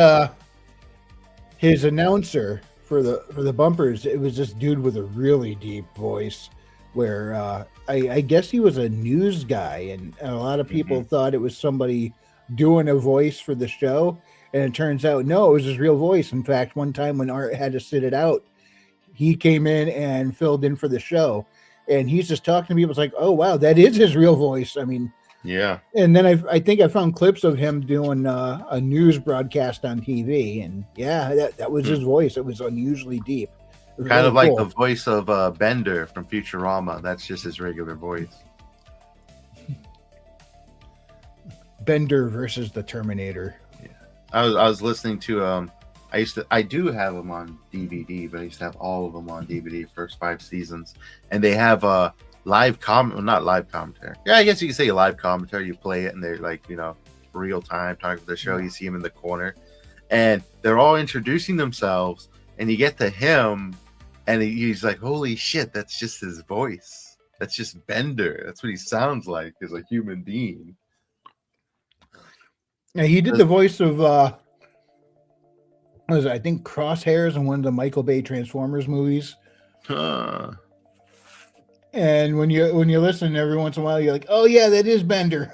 announcer for the bumpers, it was this dude with a really deep voice where I guess he was a news guy, and a lot of people thought it was somebody doing a voice for the show, and it turns out no, it was his real voice. In fact, one time when Art had to sit it out, he came in and filled in for the show. And he's just talking to people. It's like, oh, wow, that is his real voice. I mean, yeah. And then I think I found clips of him doing a news broadcast on TV. And yeah, that was his voice. It was unusually deep. Was kind really of like cool. the voice of Bender from Futurama. That's just his regular voice. Bender versus the Terminator. Yeah. I was listening to I do have them on DVD, but I used to have all of them on DVD, first 5 seasons, and they have a not live commentary. Yeah, I guess you can say live commentary. You play it, and they're like, real time talking about the show. You see them in the corner, and they're all introducing themselves, and you get to him, and he's like, "Holy shit, that's just his voice. That's just Bender. That's what he sounds like as a human being." Yeah, he did the voice of. I think Crosshairs in one of the Michael Bay Transformers movies. And when you listen every once in a while, you're like, oh yeah, that is Bender.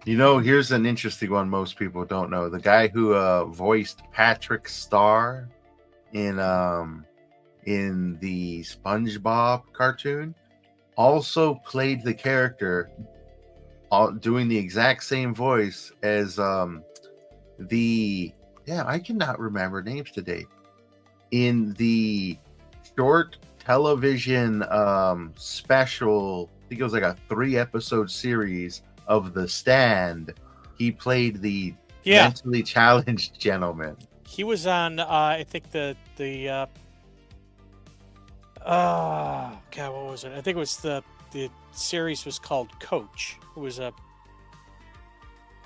Here's an interesting one most people don't know. The guy who voiced Patrick Star in the SpongeBob cartoon also played the character doing the exact same voice as the Yeah, I cannot remember names today. In the short television special, I think it was like a 3-episode series of The Stand, he played the mentally challenged gentleman. He was on I think the God, what was it? I think it was the series was called Coach. It was it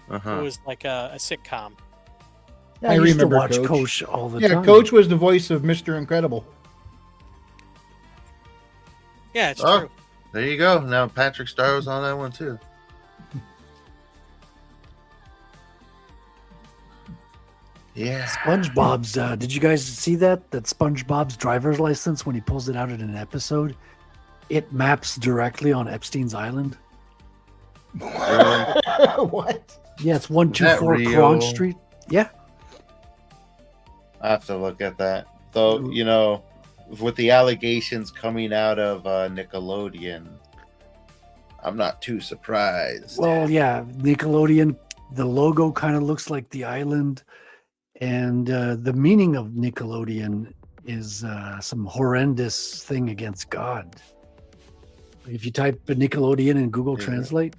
was like a sitcom. Yeah, I used to remember watch Coach all the time. Yeah, Coach was the voice of Mr. Incredible. Yeah, it's true. There you go. Now Patrick Star was on that one too. Yeah. SpongeBob's. Did you guys see that SpongeBob's driver's license, when he pulls it out in an episode, it maps directly on Epstein's Island? What? Yeah, it's 124 Cron Street. Yeah. I have to look at that. So, you know, with the allegations coming out of Nickelodeon, I'm not too surprised. Well, yeah, Nickelodeon, the logo kind of looks like the island. And the meaning of Nickelodeon is some horrendous thing against God. If you type Nickelodeon in Google Translate,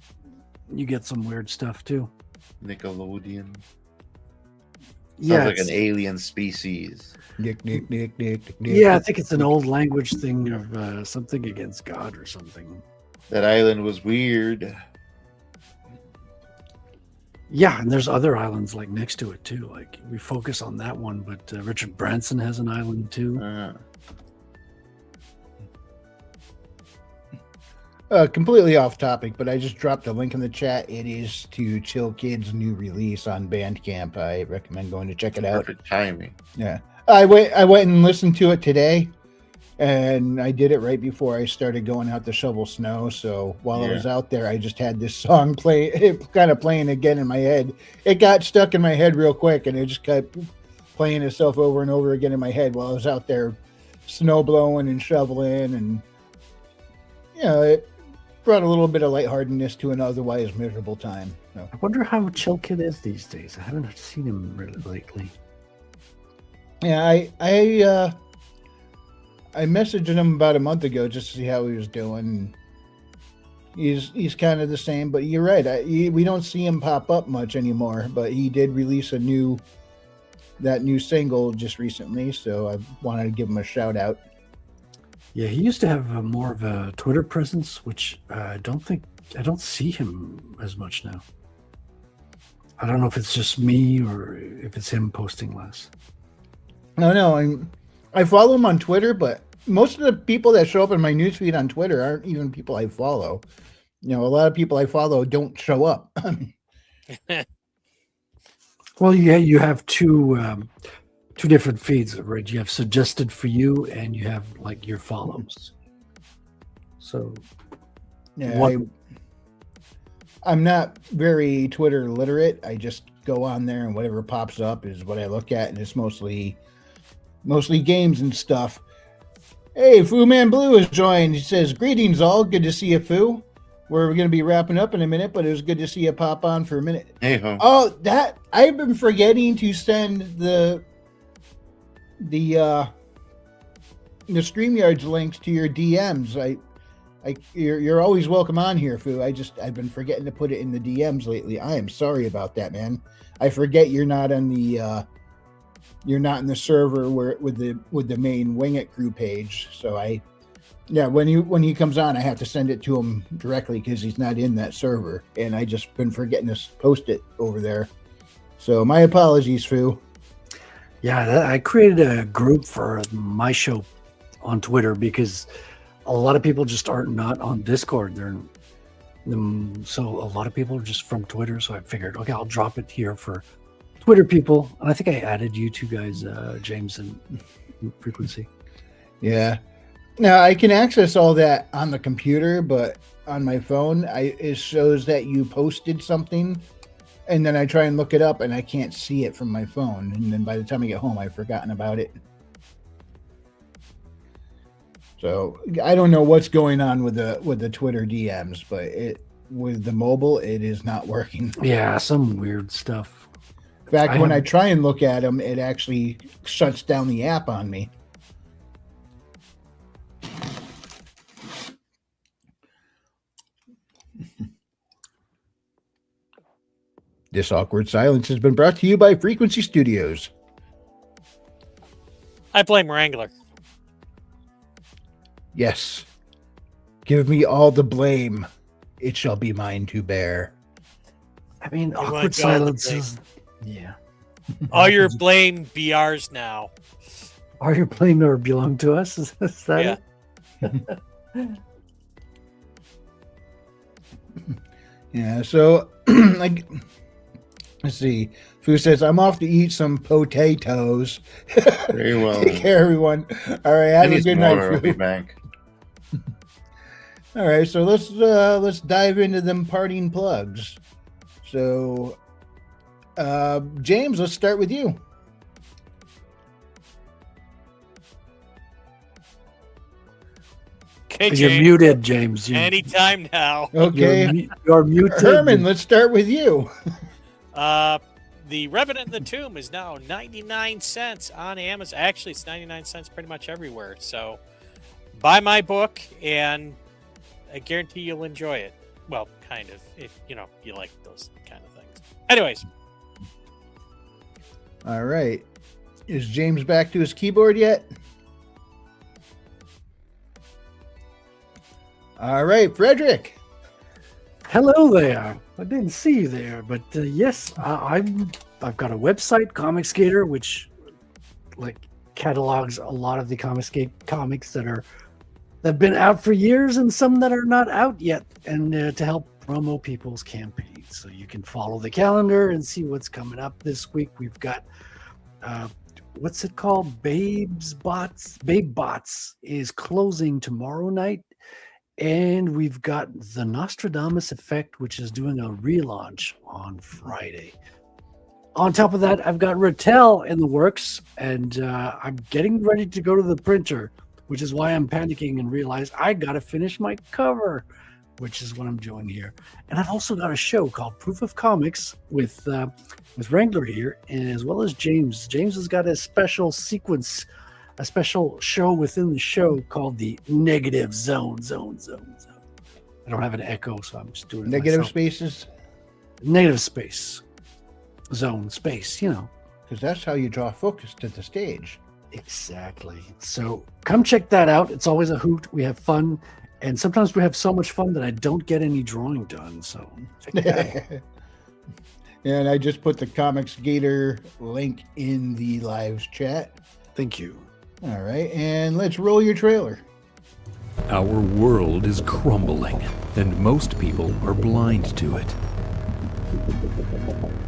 you get some weird stuff too. Nickelodeon. Yeah, Sounds like an alien species. Nick. Yeah, I think it's an old language thing of something against God or something. That island was weird. Yeah, and there's other islands like next to it too. Like we focus on that one, but Richard Branson has an island too. Completely off topic, but I just dropped a link in the chat. It is to Chill Kid's new release on Bandcamp. I recommend going to check it out. Perfect timing. Yeah, I went and listened to it today, and I did it right before I started going out to shovel snow. So while I was out there, I just had this song kind of playing again in my head. It got stuck in my head real quick, and it just kept playing itself over and over again in my head while I was out there snow blowing and shoveling, and it brought a little bit of lightheartedness to an otherwise miserable time. So. I wonder how Chill Kid is these days. I haven't seen him really lately. Yeah, I messaged him about a month ago just to see how he was doing. He's kind of the same, but you're right. We don't see him pop up much anymore. But he did release that new single just recently, so I wanted to give him a shout out. Yeah, he used to have more of a Twitter presence, which I don't see him as much now. I don't know if it's just me or if it's him posting less. No, I follow him on Twitter, but most of the people that show up in my newsfeed on Twitter aren't even people I follow. A lot of people I follow don't show up. Well, yeah, you have two different feeds, right? You have suggested for you, and you have like your follows. So, yeah, I'm not very Twitter literate. I just go on there, and whatever pops up is what I look at, and it's mostly games and stuff. Hey, Fu Man Blue has joined. He says, "Greetings, all. Good to see you, Fu. We're going to be wrapping up in a minute, but it was good to see you pop on for a minute." Hey-ho. Oh, that I've been forgetting to send the StreamYard's links to your DMs. You're always welcome on here, Fu. I've been forgetting to put it in the DMs lately. I am sorry about that, man. I forget you're not on the in the server with the main Wing It crew page. So when he comes on, I have to send it to him directly because he's not in that server, and I just been forgetting to post it over there. So my apologies, Fu. Yeah, I created a group for my show on Twitter because a lot of people just are not on Discord. So a lot of people are just from Twitter. So I figured, okay, I'll drop it here for Twitter people. And I think I added you two guys, James and Frequency. Yeah. Now I can access all that on the computer, but on my phone, it shows that you posted something. And then I try and look it up, and I can't see it from my phone. And then by the time I get home, I've forgotten about it. So I don't know what's going on with the Twitter DMs, but with the mobile, it is not working. Yeah, some weird stuff. fact, when I have- try and look at them, it actually shuts down the app on me. This awkward silence has been brought to you by Frequency Studios. I blame Wrangler. Yes. Give me all the blame. It shall be mine to bear. I mean, want awkward all the silences. Yeah. All your blame be ours now. Are your blame never belong to us? Is that Yeah. it? Yeah, so like, let's see. Fu says, I'm off to eat some potatoes. Very well. Take care, everyone. All right, I have a need good some night, water. I'll be Fu. back. All right, so let's dive into them parting plugs. So, James, let's start with you. Okay, You're James. muted, James. Anytime now. Okay, You're muted. Herman, let's start with you. The Revenant in the Tomb is now 99 cents on Amazon. Actually, it's 99 cents pretty much everywhere. So buy my book, and I guarantee you'll enjoy it. Well, kind of, if you like those kind of things. Anyways, All right, is James back to his keyboard yet? All right, Frederick. Hello there. I didn't see you there, but yes, I've got a website, Comicsgator, which like catalogs a lot of the comics that have been out for years and some that are not out yet, and to help promo people's campaigns. So you can follow the calendar and see what's coming up this week. We've got what's it called? Babe Bots is closing tomorrow night. And we've got the Nostradamus Effect, which is doing a relaunch on Friday. On top of that, I've got Rattel in the works, and I'm getting ready to go to the printer, which is why I'm panicking and realize I got to finish my cover, which is what I'm doing here. And I've also got a show called Proof of Comics with Wrangler here, and as well as James. James has got a special sequence, a special show within the show called the Negative Zone. I don't have an echo, so I'm just doing it Negative myself. spaces, Negative space. Zone space, because that's how you draw focus to the stage. Exactly. So come check that out. It's always a hoot. We have fun. And sometimes we have so much fun that I don't get any drawing done. So check that out. And I just put the Comics Gator link in the live chat. Thank you. All right, and let's roll your trailer. Our world is crumbling, and most people are blind to it.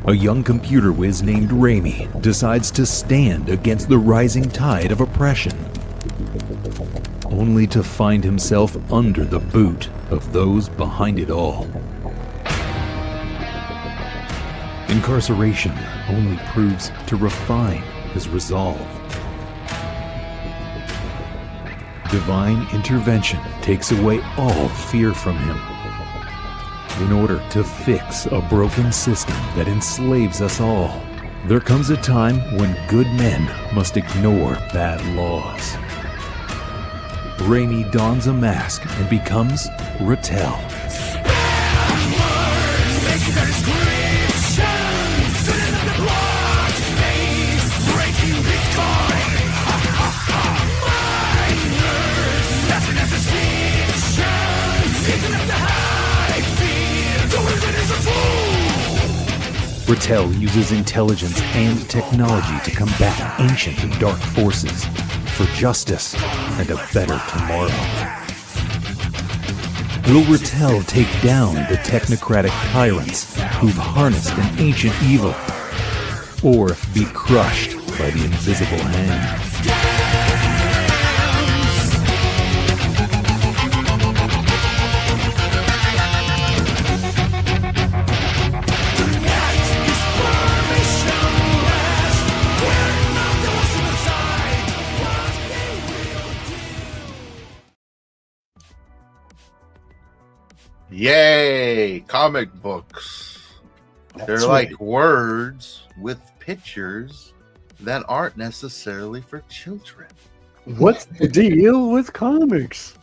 A young computer whiz named Raimi decides to stand against the rising tide of oppression, only to find himself under the boot of those behind it all. Incarceration only proves to refine his resolve. Divine intervention takes away all fear from him in order to fix a broken system that enslaves us all. There comes a time when good men must ignore bad laws. Raimi dons a mask and becomes Rattel. Rattel uses intelligence and technology to combat ancient and dark forces for justice and a better tomorrow. Will Rattel take down the technocratic tyrants who've harnessed an ancient evil, or be crushed by the invisible hand? Yay! Comic books. They're like words with pictures that aren't necessarily for children. What's the deal with comics?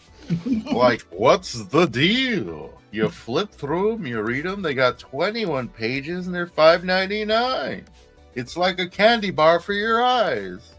Like, what's the deal? You flip through them, you read them. They got 21 pages and they're $5.99. It's like a candy bar for your eyes.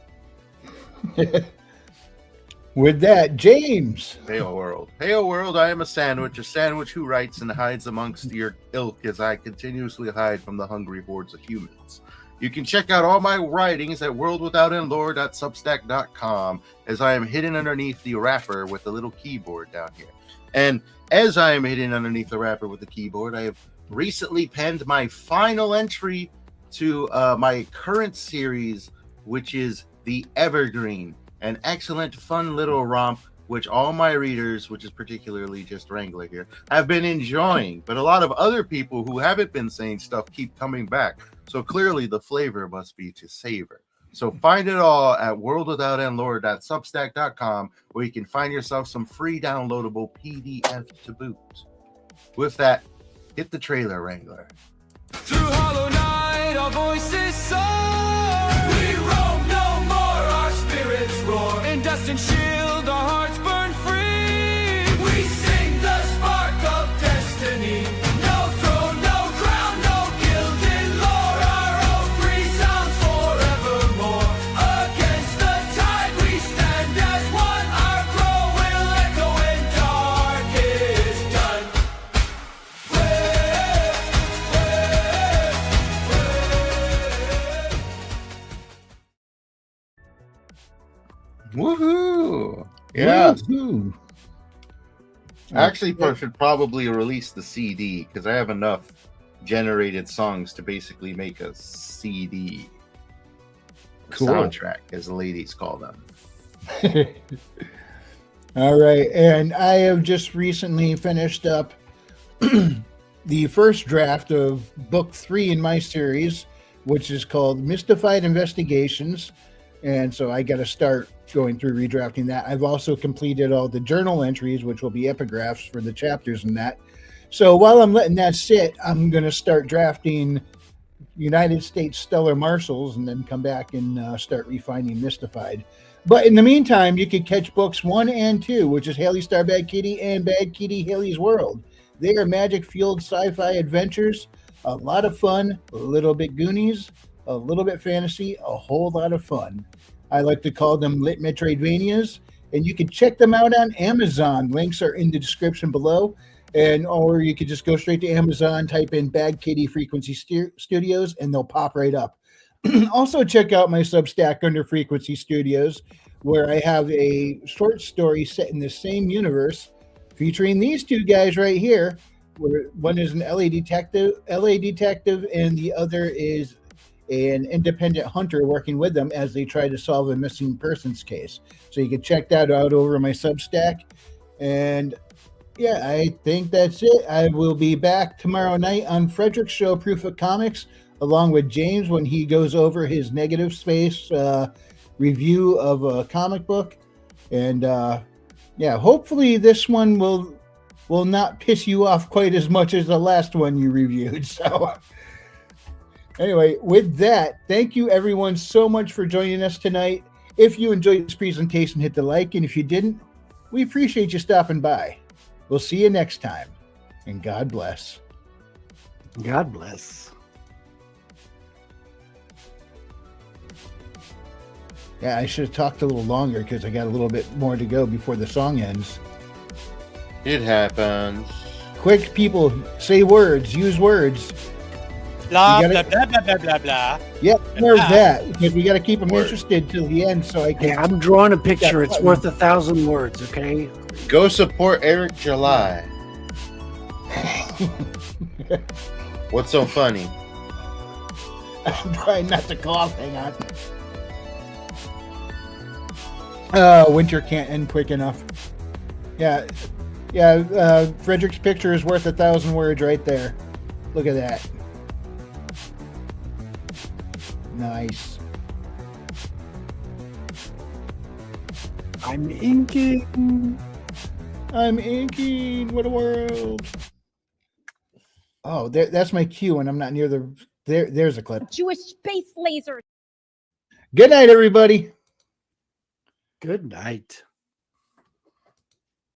With that, James. Hail world. Hail world, I am a sandwich who writes and hides amongst your ilk as I continuously hide from the hungry hordes of humans. You can check out all my writings at worldwithoutendlore.substack.com as I am hidden underneath the wrapper with the little keyboard down here. And as I am hidden underneath the wrapper with the keyboard, I have recently penned my final entry to my current series, which is The Evergreen, an excellent, fun little romp, which all my readers, which is particularly just Wrangler here, have been enjoying. But a lot of other people who haven't been saying stuff keep coming back. So clearly the flavor must be to savor. So find it all at worldwithoutendlore.substack.com, where you can find yourself some free downloadable PDF to boot. With that, hit the trailer, Wrangler. Through hollow night, our voices soar. We roam no more, our spirits roar. In dust and shield, our hearts burn free. We sing the spark of destiny. No throne, no crown, no gilded lore. Our oath resounds forevermore. Against the tide, we stand as one. Our crow will echo when dark is done. Woohoo! Yeah. Woohoo. Actually, I should probably release the CD because I have enough generated songs to basically make a CD. Cool. Soundtrack, as the ladies call them. All right. And I have just recently finished up the first draft of book 3 in my series, which is called Mystified Investigations. And so I got to start going through redrafting that. I've also completed all the journal entries, which will be epigraphs for the chapters and that. So while I'm letting that sit, I'm going to start drafting United States Stellar Marshals and then come back and start refining Mystified. But in the meantime, you can catch books 1 and 2, which is Haley Star Bad Kitty and Bad Kitty Haley's World. They are magic-fueled sci-fi adventures, a lot of fun, a little bit Goonies, a little bit fantasy, a whole lot of fun. I like to call them Lit Metroidvanias, and you can check them out on Amazon. Links are in the description below, or you could just go straight to Amazon, type in Bad Kitty Frequency Studios, and they'll pop right up. Also, check out my Substack under Frequency Studios, where I have a short story set in the same universe featuring these two guys right here. Where one is an LA detective, and the other is an independent hunter working with them as they try to solve a missing persons case. So you can check that out over my Substack. And yeah, I think that's it. I will be back tomorrow night on Frederick's show, Proof of Comics, along with James when he goes over his negative space review of a comic book. And yeah, hopefully this one will not piss you off quite as much as the last one you reviewed. So anyway, with that, thank you everyone so much for joining us tonight. If you enjoyed this presentation, hit the like, and if you didn't, we appreciate you stopping by. We'll see you next time, and God bless. God bless. Yeah, I should have talked a little longer because I got a little bit more to go before the song ends. It happens. Quick, people, say words, use words. Blah, You blah, gotta- blah, blah, blah, blah, blah. Yep, there's that, because we got to keep them interested till the end so I can... Hey, I'm drawing a picture. It's worth 1,000 words, okay? Go support Eric July. What's so funny? I'm trying not to cough. Hang on. Winter can't end quick enough. Yeah. Frederick's picture is worth 1,000 words right there. Look at that. Nice. I'm inking. I'm inking. What a world. Oh, that's my cue, and I'm not near the. There's a clip. Jewish space lasers. Good night, everybody. Good night.